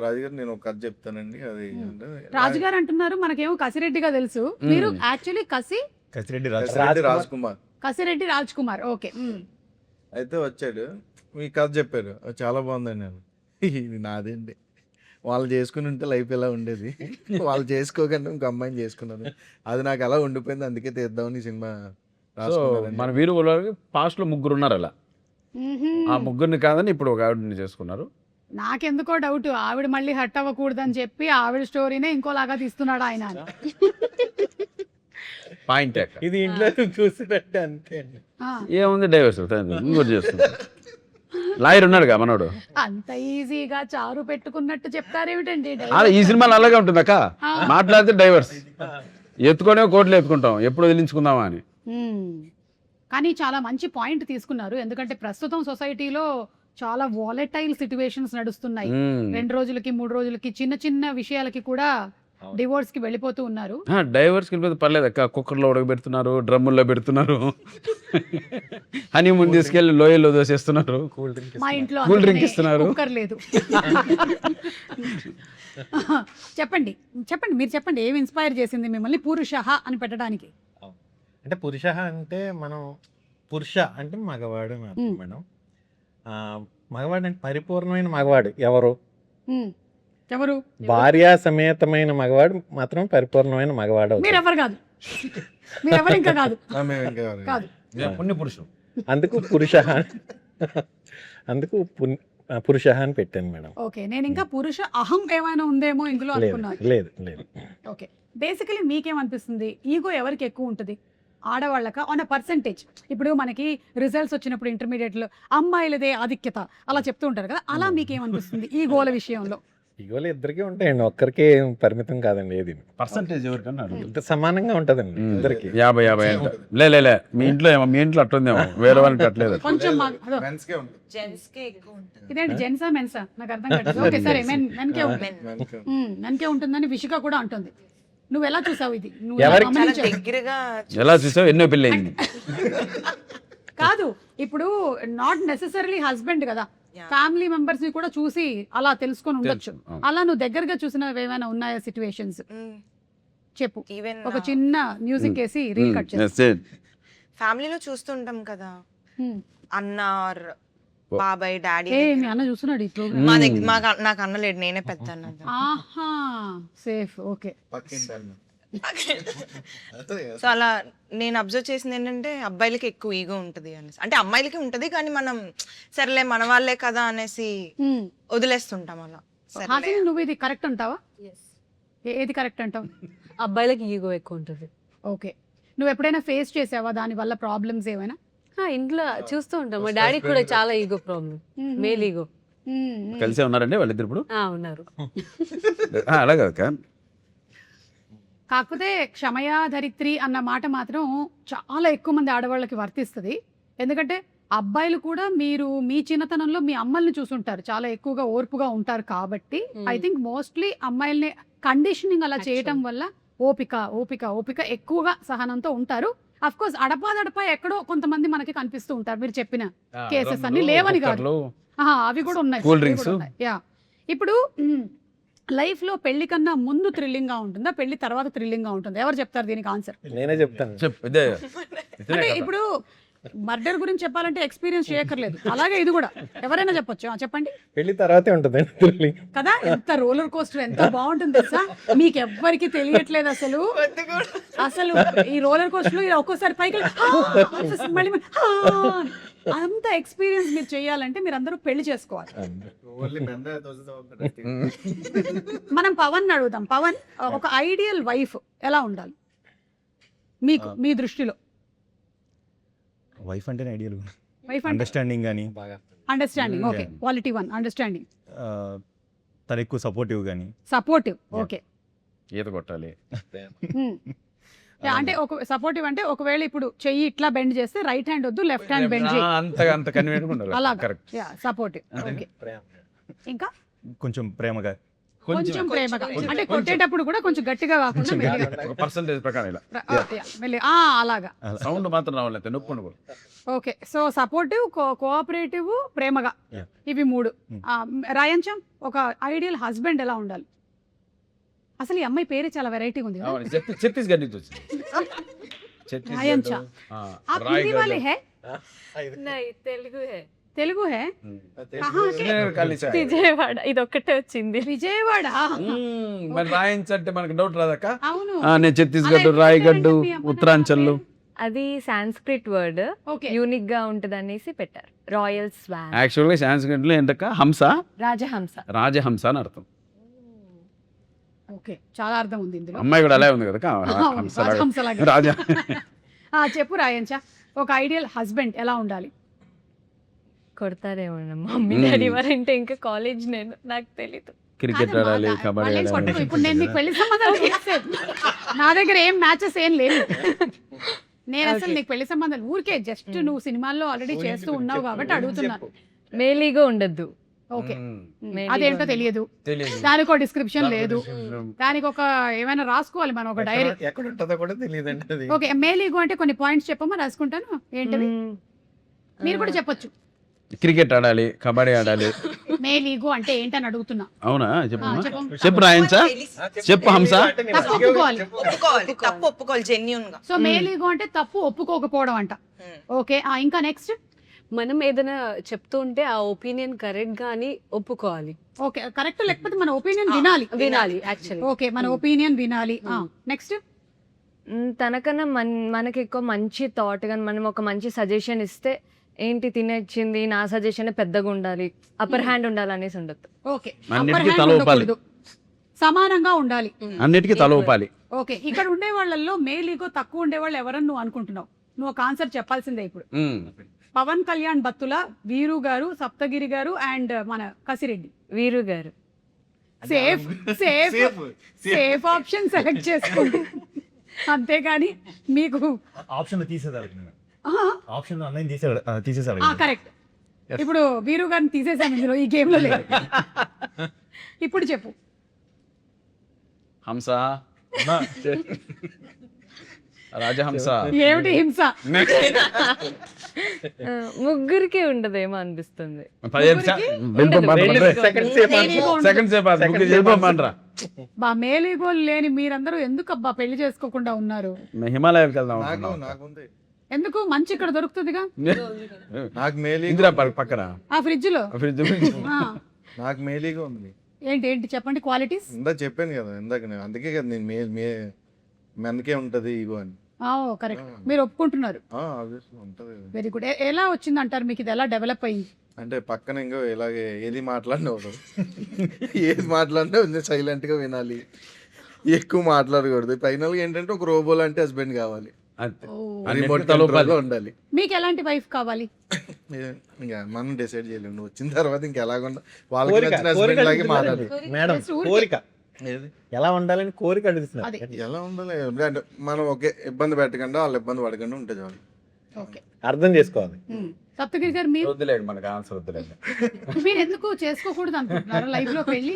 [SPEAKER 4] రాజుగారు నేను ఒక కథ చెప్తానండి, అది అంటే
[SPEAKER 1] రాజుగారు అంటున్నారు, మనకేమో కసిరెడ్డిగా తెలుసు. మీరు యాక్చువల్లీ
[SPEAKER 6] కసిరెడ్డి
[SPEAKER 4] రాజ్ కుమార్.
[SPEAKER 1] కసిరెడ్డి రాజ్ కుమార్. ఓకే.
[SPEAKER 4] అయితే వచ్చాడు, మీ కథ చెప్పారు, అది చాలా బాగుందండి. నేను ఇది నాదేంటి, వాళ్ళు చేసుకుని ఉంటే లైఫ్ ఎలా ఉండేది, వాళ్ళు చేసుకోకుండా ఇంకో అమ్మాయిని చేసుకున్నాను, అది నాకు అలా ఉండిపోయింది, అందుకే తీద్దామని ఈ సినిమా
[SPEAKER 2] సో
[SPEAKER 4] రాసుకున్నానండి.
[SPEAKER 2] మన వీరు గొలవలకి పాస్ట్ లో 3 ఉన్నారు అలా. ఆ 3 కాదని ఇప్పుడు ఒక ఆవిడని చేసుకున్నారు.
[SPEAKER 1] నాకెందుకో డౌట్, ఆవిడ మళ్ళీ హట్ అవ్వకూడదని చెప్పి ఆవిడ స్టోరీనే ఇంకోలాగా తీస్తున్నాడు ఆయన అని.
[SPEAKER 2] పాయింట్
[SPEAKER 8] ఇది ఇంట్లో చూసినట్టే అంతే అండి.
[SPEAKER 2] ఏముంది, డైవర్స్ ఇంకోటి చేస్తుంది. లాయర్ ఉన్నాడుగా మనోడు.
[SPEAKER 1] అంత ఈజీగా చారు పెట్టుకున్నట్టు చెప్తారేమిటండి?
[SPEAKER 2] అలా ఈ సినిమాలో అలాగే ఉంటుంది అక్క, మాట్లాడితే డైవర్స్ ఎత్తుకొనే కోర్టులో ఎత్తుకుంటాం, ఎప్పుడు వదిలించుకుందామా అని.
[SPEAKER 1] కానీ చాలా మంచి పాయింట్ తీసుకున్నారు, ఎందుకంటే ప్రస్తుతం సొసైటీలో చాలా వాలటైల్ సిచ్యువేషన్స్ నడుస్తున్నాయి. 2 రోజులకి 3 రోజులకి చిన్న చిన్న విషయాలకి కూడా
[SPEAKER 8] అవును.
[SPEAKER 1] డివోర్స్ కి వెళ్ళిపోతూ ఉన్నారు.
[SPEAKER 2] డైవర్స్కి వెళ్ళిపోతే పర్లేదు అక్క, కుక్కర్లో ఉడకబెడుతున్నారు, డ్రమ్ముల్లో పెడుతున్నారు, హనీమూన్ తీసుకెళ్ళి లోయల్లో దోసేస్తున్నారు.
[SPEAKER 8] కూల్ డ్రింక్
[SPEAKER 1] మా ఇంట్లో
[SPEAKER 2] కూల్ డ్రింక్
[SPEAKER 1] అందుకనే
[SPEAKER 2] ఇస్తున్నారు.
[SPEAKER 1] కుక్కర్ లేదు. చెప్పండి చెప్పండి మీరు చెప్పండి, ఏమి ఇన్స్పైర్ చేసింది మిమ్మల్ని పురుషః అని పెట్టడానికి?
[SPEAKER 8] అంటే పురుష అంటే మనం పురుష అంటే మగవాడు అని అర్థం మేడం. మగవాడు అంటే పరిపూర్ణమైన మగవాడు ఎవరు?
[SPEAKER 1] ఉమ్, ఎవరు?
[SPEAKER 8] భార్యా సమేతమైన మగవాడు మాత్రం పరిపూర్ణమైన మగవాడు అవుతాడు.
[SPEAKER 1] మీరెవరు కాదు, మీరెవరు ఇంకా కాదు,
[SPEAKER 4] మేము ఇంకా ఎవరు?
[SPEAKER 1] కాదు.
[SPEAKER 2] పుణ్య పురుషుడు.
[SPEAKER 8] అందుకు పురుష అందుకు పురుష అని పెట్టాను మేడం.
[SPEAKER 1] ఓకే, నేను ఇంకా పురుష అహం ఏమైనా ఉందేమో ఇందులో
[SPEAKER 8] లేదు
[SPEAKER 1] అనుకున్నాను.
[SPEAKER 8] లేదు లేదు.
[SPEAKER 1] ఓకే, బేసికలీ మీకేమనిపిస్తుంది, ఈగో ఎవరికి ఎక్కువ ఉంటుంది? ఆడవాళ్ళక ఆన్ అ పర్సంటేజ్? ఇప్పుడు మనకి రిజల్ట్స్ వచ్చినప్పుడు ఇంటర్మీడియట్లో అమ్మాయిలదే ఆధిక్యత అలా చెప్తూ ఉంటారు కదా, అలా మీకేమనిపిస్తుంది ఈ గోల విషయంలో?
[SPEAKER 8] ఈగోలు ఇద్దరికీ ఉంటాయండి, ఒక్కరికే పరిమితం కాదండి. ఏది
[SPEAKER 2] పర్సంటేజ్ ఎవరికన్నా
[SPEAKER 8] ఇంత సమానంగా ఉంటదండి ఇద్దరికి.
[SPEAKER 2] 50-50 అంట. లే మీ ఇంట్లో అట్టుందేమో, వేరే వాళ్ళకి అట్లేదు.
[SPEAKER 1] కొంచెం
[SPEAKER 4] Men's కే ఉంటుంది.
[SPEAKER 5] జెంట్స్ కే ఎక్కువ ఉంటుంది.
[SPEAKER 1] ఇదేంటి జెంట్సా మెన్సా నాకు అర్థం కాదు. ఓకే సరే, మెన్కే ఉంటుంది,
[SPEAKER 4] Men's కే.
[SPEAKER 1] మెన్కే ఉంటుందని విషిక కూడా అంటుంది. నువ్వు ఎలా చూసావు ఇది? నువ్వు
[SPEAKER 8] ఎవరికి?
[SPEAKER 1] ఎలా
[SPEAKER 5] చాలా
[SPEAKER 1] గమనించావు?
[SPEAKER 5] దగ్గరగా
[SPEAKER 2] ఎలా చూసావు? ఎన్నో పెళ్ళి అయింది.
[SPEAKER 1] కాదు, ఇప్పుడు నాట్ నెసెసరీలీ హస్బెండ్ కదా,
[SPEAKER 5] Yeah.
[SPEAKER 1] ఫ్యామిలీ మెంబర్స్ ని కూడా చూసి అలా తెలుసుకొని ఉండొచ్చు.
[SPEAKER 2] తెలుసు, అవును.
[SPEAKER 1] అలా నువ్వు దగ్గరగా చూసినవి ఏమైనా ఉన్నాయా సిచ్యువేషన్స్? చెప్పు.
[SPEAKER 5] ఈవెన్
[SPEAKER 1] ఒక చిన్న మ్యూజిక్ వేసి రీల్ కట్ చేసి.
[SPEAKER 2] That's it.
[SPEAKER 5] ఫ్యామిలీలో చూస్తుంటాం కదా, అన్న or
[SPEAKER 2] ఓ.
[SPEAKER 5] బాబాయ్ డాడీ.
[SPEAKER 1] ఏ మీ అన్న చూస్తున్నాడు ఈ ప్రోగ్రామ్?
[SPEAKER 5] మా దగ్గర నాకు అన్న లేడు, నేనే పెద్ద అన్న.
[SPEAKER 1] ఆహా, సేఫ్. ఓకే,
[SPEAKER 4] పక్కింటి అన్న.
[SPEAKER 5] సో అలా నేను అబ్జర్వ్ చేసింది ఏంటంటే అబ్బాయిలకి ఎక్కువ ఈగో ఉంటుంది అనేసి. అంటే అమ్మాయిలకి ఉంటుంది కానీ మనం సరేలే మన వాళ్ళే కదా అనేసి వదిలేస్తుంటాం అలా. సరేలే.
[SPEAKER 1] హాసిని నువ్వు ఇది కరెక్ట్ అంటావా? ఏది కరెక్ట్ అంటావు?
[SPEAKER 7] అబ్బాయిలకి ఈగో ఎక్కువ ఉంటుంది.
[SPEAKER 1] ఓకే, నువ్వు ఎప్పుడైనా ఫేస్ చేసావా దాని వల్ల ప్రాబ్లమ్స్ ఏమైనా?
[SPEAKER 7] ఇంట్లో చూస్తూ ఉంటాం, మా డాడీ కూడా చాలా ఈగో ప్రాబ్లం, మేల్ ఈగో.
[SPEAKER 2] కలిసే ఉన్నారండి వాళ్ళిద్దరు ఇప్పుడు?
[SPEAKER 7] ఉన్నారు.
[SPEAKER 2] అలా కాదు.
[SPEAKER 1] కాకపోతే క్షమయా ధరిత్రి అన్న మాట మాత్రం చాలా ఎక్కువ మంది ఆడవాళ్ళకి వర్తిస్తుంది. ఎందుకంటే అబ్బాయిలు కూడా మీరు మీ చిన్నతనంలో మీ అమ్మల్ని చూసుంటారు, చాలా ఎక్కువగా ఓర్పుగా ఉంటారు కాబట్టి ఐ థింక్ మోస్ట్లీ అమ్మాయిల్ని కండిషనింగ్ అలా చేయటం వల్ల ఓపిక ఓపిక ఓపిక ఎక్కువగా సహనంతో ఉంటారు. అఫ్ కోర్స్ అడపా ఎక్కడో కొంతమంది మనకి కనిపిస్తూ ఉంటారు, మీరు చెప్పిన కేసెస్ అన్ని లేవని కాదు, అవి కూడా ఉన్నాయి.
[SPEAKER 2] Cool drinks.
[SPEAKER 1] యా, ఇప్పుడు లైఫ్ లో పెళ్లి కన్నా ముందు థ్రిల్లింగ్ గా ఉంటుందా, పెళ్లి తర్వాత థ్రిల్లింగ్ గా ఉంటుందా? ఎవరు చెప్తారు దీనికి ఆన్సర్?
[SPEAKER 8] నేనే చెప్తాను.
[SPEAKER 2] చెప్పు. ఇదే
[SPEAKER 1] అంటే ఇప్పుడు మర్డర్ గురించి చెప్పాలంటే ఎక్స్పీరియన్స్ చేయక్కర్లేదు, అలాగే ఇది కూడా ఎవరైనా చెప్పొచ్చు. చెప్పండి.
[SPEAKER 8] పెళ్లి తర్వాతే ఉంటుంది
[SPEAKER 1] కదా, ఎంత రోలర్ కోస్టర్, ఎంత బాగుంటుంది తెలుసా? మీకు ఎవ్వరికి తెలియట్లేదు అసలు. అసలు ఈ రోలర్ కోస్టర్ లో ఒక్కోసారి పైకి మళ్ళీ అంత ఎక్స్పీరియన్స్ మీరు చేయాలంటే మీరు అందరూ పెళ్లి చేసుకోవాలి.
[SPEAKER 4] ఓన్లీ బెండ దోసతో ఒకటి.
[SPEAKER 1] మనం పవన్ అడుగుదాం. పవన్, ఒక ఐడియల్ వైఫ్ ఎలా ఉండాలి మీకు మీ దృష్టిలో?
[SPEAKER 6] వైఫ్ అంటేనే ఐడియల్
[SPEAKER 1] వైఫ్ అంటే
[SPEAKER 6] అండర్స్టాండింగ్ కానీ
[SPEAKER 8] బాగా
[SPEAKER 1] అండర్స్టాండింగ్. ఓకే, క్వాలిటీ 1 అండర్స్టాండింగ్,
[SPEAKER 6] తను ఎక్కువ సపోర్టివ్ కానీ
[SPEAKER 1] సపోర్టివ్. ఓకే,
[SPEAKER 2] ఈత కొట్టాలి.
[SPEAKER 1] అంటే ఒక సపోర్టివ్ అంటే ఒకవేళ ఇప్పుడు చెయ్యి ఇట్లా బెండ్ చేస్తే రైట్ హ్యాండ్ వద్దు, లెఫ్ట్ హ్యాండ్ బెండ్ చేయి,
[SPEAKER 2] అంత కన్వీనియంట్ ఉండాలి.
[SPEAKER 1] అలా
[SPEAKER 2] కరెక్ట్.
[SPEAKER 1] సపోర్టివ్. ఓకే, ఇంకా
[SPEAKER 6] కొంచెం ప్రేమగా.
[SPEAKER 1] కొంచెం ప్రేమగా, అంటే కొట్టేటప్పుడు కూడా కొంచెం గట్టిగా కాకుండా మెల్లిగా.
[SPEAKER 2] ఒక పర్సంటేజ్ ప్రకారం ఇలా
[SPEAKER 1] అలాగా
[SPEAKER 2] సౌండ్ మాత్రం రావాలి, నొప్పి ఉండకూడదు.
[SPEAKER 1] ఓకే, సో సపోర్టివ్, కోఆపరేటివ్, ప్రేమగా,
[SPEAKER 6] Yeah.
[SPEAKER 1] ఇవి 3. రాయంచం, ఒక ఐడియల్ హస్బెండ్ ఎలా ఉండాలి? అసలు ఈ అమ్మాయి పేరే చాలా వెరైటీగా ఉంది కదా.
[SPEAKER 2] అవును, ఛత్తీస్గఢ్ నుంచి వచ్చింది.
[SPEAKER 1] రాయంచా. आप हिंदी वाले हैं?
[SPEAKER 3] తెలుగు
[SPEAKER 1] తెలుగు है? कहाँ के?
[SPEAKER 3] విజయవాడ, ఇది ఒక్కటే వచ్చింది.
[SPEAKER 1] విజయవాడ.
[SPEAKER 2] మరి రాయించంటే మనకు డౌట్ రాదక్క.
[SPEAKER 1] అవును.
[SPEAKER 2] నేను ఛత్తీస్గఢ్, రాయగఢ్, ఉత్తరాంచల్.
[SPEAKER 3] అది సాంస్క్రిట్ వర్డ్,
[SPEAKER 1] ఓకే,
[SPEAKER 3] యూనిక్ గా ఉంటది అనేసి పెట్టారు. రాయల్ స్వాన్,
[SPEAKER 2] యాక్చువల్గా సాంస్క్రిట్ లో ఏంటక్క హంస,
[SPEAKER 3] రాజహంస.
[SPEAKER 2] రాజహంస అని అర్థం.
[SPEAKER 1] ఓకే, చాలా అర్థం ఉంది ఇందులో.
[SPEAKER 2] అమ్మాయి కూడా అలాగే ఉంది కదా,
[SPEAKER 1] అవును,
[SPEAKER 2] హంసలాగా.
[SPEAKER 1] రాజహంసలాగా.
[SPEAKER 2] రాజా.
[SPEAKER 1] చెప్పు రాయంచా, ఒక ఐడియల్ హస్బెండ్ ఎలా ఉండాలి?
[SPEAKER 3] కొడతారేమో మమ్మీ డాడీ వారంటే, ఇంకా కాలేజ్ నేను, నాకు తెలీదు.
[SPEAKER 2] క్రికెట్
[SPEAKER 1] కాదమ్మా,
[SPEAKER 2] ఆడాలి, కబడ్డీ
[SPEAKER 1] వాళ్ళేం
[SPEAKER 2] ఆడాలి.
[SPEAKER 1] కొట్టరు. ఇప్పుడు నేను నీకు పెళ్లి సంబంధాలు చూసేది, నా దగ్గర ఏం మ్యాచెస్ ఏం లేవు. నేను అసలు నీకు పెళ్లి సంబంధాలు ఊరికే జస్ట్ నువ్వు సినిమాల్లో ఆల్రెడీ చేస్తూ ఉన్నావు కాబట్టి అడుగుతున్నాను.
[SPEAKER 3] మేలీగో ఉండద్దు,
[SPEAKER 1] ఓకే
[SPEAKER 3] Maybe
[SPEAKER 1] అదేంటో
[SPEAKER 3] one.
[SPEAKER 1] తెలియదు,
[SPEAKER 2] తెలియదు.
[SPEAKER 1] దానికి ఒక డిస్క్రిప్షన్ లేదు, దానికి ఒక ఏమైనా రాసుకోవాలి మనం ఒక డైరీ.
[SPEAKER 4] ఎక్కడ ఉంటుందో కూడా తెలియదండి అది.
[SPEAKER 1] ఓకే, మేల్ ఈగో అంటే కొన్ని పాయింట్స్ చెప్పమా, రాసుకుంటాను. ఏంటవి మీరు కూడా చెప్పొచ్చు.
[SPEAKER 2] క్రికెట్ ఆడాలి, కబడ్డీ ఆడాలి.
[SPEAKER 1] మేల్ ఈగో అంటే ఏంటని అడుగుతున్నా.
[SPEAKER 2] అవునా
[SPEAKER 1] ఆ,
[SPEAKER 2] చెప్పమ్మా.
[SPEAKER 1] చెప్పు.
[SPEAKER 2] చెప్పు రాయించా, చెప్పు హంస.
[SPEAKER 1] తప్పు ఒప్పుకోవాలి.
[SPEAKER 5] ఒప్పుకోవాలి, తప్పు ఒప్పుకోవాలి జెన్యున్ గా.
[SPEAKER 1] సో మేల్ ఈగో అంటే తప్పు ఒప్పుకోకపోవడం అంట. ఓకే, ఇంకా నెక్స్ట్.
[SPEAKER 7] మనం ఏదైనా చెప్తూ ఉంటే ఆ ఒపీనియన్ కరెక్ట్ గా అని ఒప్పుకోవాలి,
[SPEAKER 1] ఓకే, కరెక్ట్ లేకపోతే మన ఒపీనియన్ వినాలి.
[SPEAKER 7] వినాలి యాక్చువల్లీ.
[SPEAKER 1] ఓకే, మన ఒపీనియన్ వినాలి. నెక్స్ట్.
[SPEAKER 3] తనకన్నా మనకి ఎక్కువ మంచి థాట్ కానీ మనం ఒక మంచి సజెషన్ ఇస్తే ఏంటి తినేచ్చింది నా సజెషన్ పెద్దగా ఉండాలి, అప్పర్ హ్యాండ్ ఉండాలి అనేసి ఉండదు.
[SPEAKER 1] ఓకే,
[SPEAKER 2] అన్నిటికీ
[SPEAKER 1] upper hand
[SPEAKER 2] తల ఊపాలి.
[SPEAKER 1] ఉండకూడదు, సమానంగా ఉండాలి.
[SPEAKER 2] అన్నిటికీ తల ఊపాలి.
[SPEAKER 1] ఓకే, ఇక్కడ ఉండే వాళ్ళల్లో మేల్ ఈగో తక్కువ ఉండే వాళ్ళు ఎవరని నువ్వు అనుకుంటున్నావు? నువ్వు ఒక ఆన్సర్ చెప్పాల్సిందే ఇప్పుడు. పవన్ కళ్యాణ్ బత్తుల, వీరు గారు, సప్తగిరి గారు అండ్ మన కసిరెడ్డి.
[SPEAKER 3] వీరు గారు
[SPEAKER 1] safe safe safe option select చేసుకోండి, అంతేగాని మీకు
[SPEAKER 6] ఆప్షన్ తీసేదాడు, ఆప్షన్ అన్నయ్య తీసేసాడు.
[SPEAKER 1] కరెక్ట్. ఇప్పుడు వీరు గారిని తీసేసాం ఇందులో, ఈ గేమ్ లో లేదు. ఇప్పుడు చెప్పు.
[SPEAKER 2] హంస, రాజహంస.
[SPEAKER 1] ఏమిటి హింస?
[SPEAKER 3] ముగ్గురికి ఉండదేమో అనిపిస్తుంది.
[SPEAKER 2] 15
[SPEAKER 8] సెకండ్స్ సేపు
[SPEAKER 2] సెకండ్స్ చెప్పమంటారా?
[SPEAKER 1] బా మేల్ ఈగోలు లేని మీరందరూ ఎందుకు అబ్బా పెళ్లి చేసుకోకుండా ఉన్నారు?
[SPEAKER 2] హిమాలయాలకు వెళ్దాం
[SPEAKER 4] నాకు
[SPEAKER 2] అనుకున్నాం.
[SPEAKER 4] నాకుంది.
[SPEAKER 1] ఎందుకు? మంచి ఇక్కడ దొరుకుతుందిగా
[SPEAKER 4] నాకు మేలీగా
[SPEAKER 2] ఇందిరా పక్కన
[SPEAKER 1] ఆ ఫ్రిడ్జ్ లో.
[SPEAKER 2] ఫ్రిడ్జ్.
[SPEAKER 1] ఆ,
[SPEAKER 4] నాకు మేలీగా ఉంది.
[SPEAKER 1] ఏంటి ఏంటి చెప్పండి క్వాలిటీస్.
[SPEAKER 4] ఇందాక చెప్పాను కదా, ఇందాక నేను అందుకే కదా నేను అందుకే ఉంటది ఈగో అని.
[SPEAKER 1] కరెక్ట్, మీరు ఒప్పుకుంటున్నారు.
[SPEAKER 4] ఆబ్వియస్లీ ఉంటది.
[SPEAKER 1] Very good. ఎలా వచ్చింది అంటారు మీకు? ఇది ఎలా డెవలప్ అయ్యింది?
[SPEAKER 4] అంటే పక్కన ఇంకో ఇలాగే ఏది మాట్లాడినవాడు ఏది మాట్లాడినా సైలెంట్ గా వినాలి, ఎక్కువ మాట్లాడకూడదు. ఫైనల్ గా ఏంటంటే ఒక రోబో లాంటి హస్బెండ్ కావాలి,
[SPEAKER 2] అంతే.
[SPEAKER 1] ఓ.
[SPEAKER 4] రిమోట్ కంట్రోల్ లో ఉండాలి.
[SPEAKER 1] మీకు ఎలాంటి వైఫ్ కావాలి?
[SPEAKER 4] ఇంకా మనం డిసైడ్ చేయలేము, నువ్వు వచ్చిన తర్వాత ఇంకా ఎలాగుండా వాళ్ళకి నచ్చిన హస్బెండ్ లాగే మాట్లాడాలి.
[SPEAKER 8] మేడం కోరిక ఎలా ఉండాలని కోరిక అడుగుతున్నారు.
[SPEAKER 1] అది.
[SPEAKER 4] ఎలా ఉండాలి అంటే మనం ఒకే ఇబ్బంది పెట్టకుండా వాళ్ళు ఇబ్బంది పడకుండా ఉంటే చాలు.
[SPEAKER 1] ఓకే,
[SPEAKER 8] అర్థం చేసుకోవాలి.
[SPEAKER 1] సప్తగిరి గారు మీరు
[SPEAKER 2] వద్దులేండి, మనకు ఆన్సర్ వద్దులేండి.
[SPEAKER 1] మీరు ఎందుకు చేసుకోకూడదు అనుకుంటున్నారు లైఫ్ లో పెళ్లి?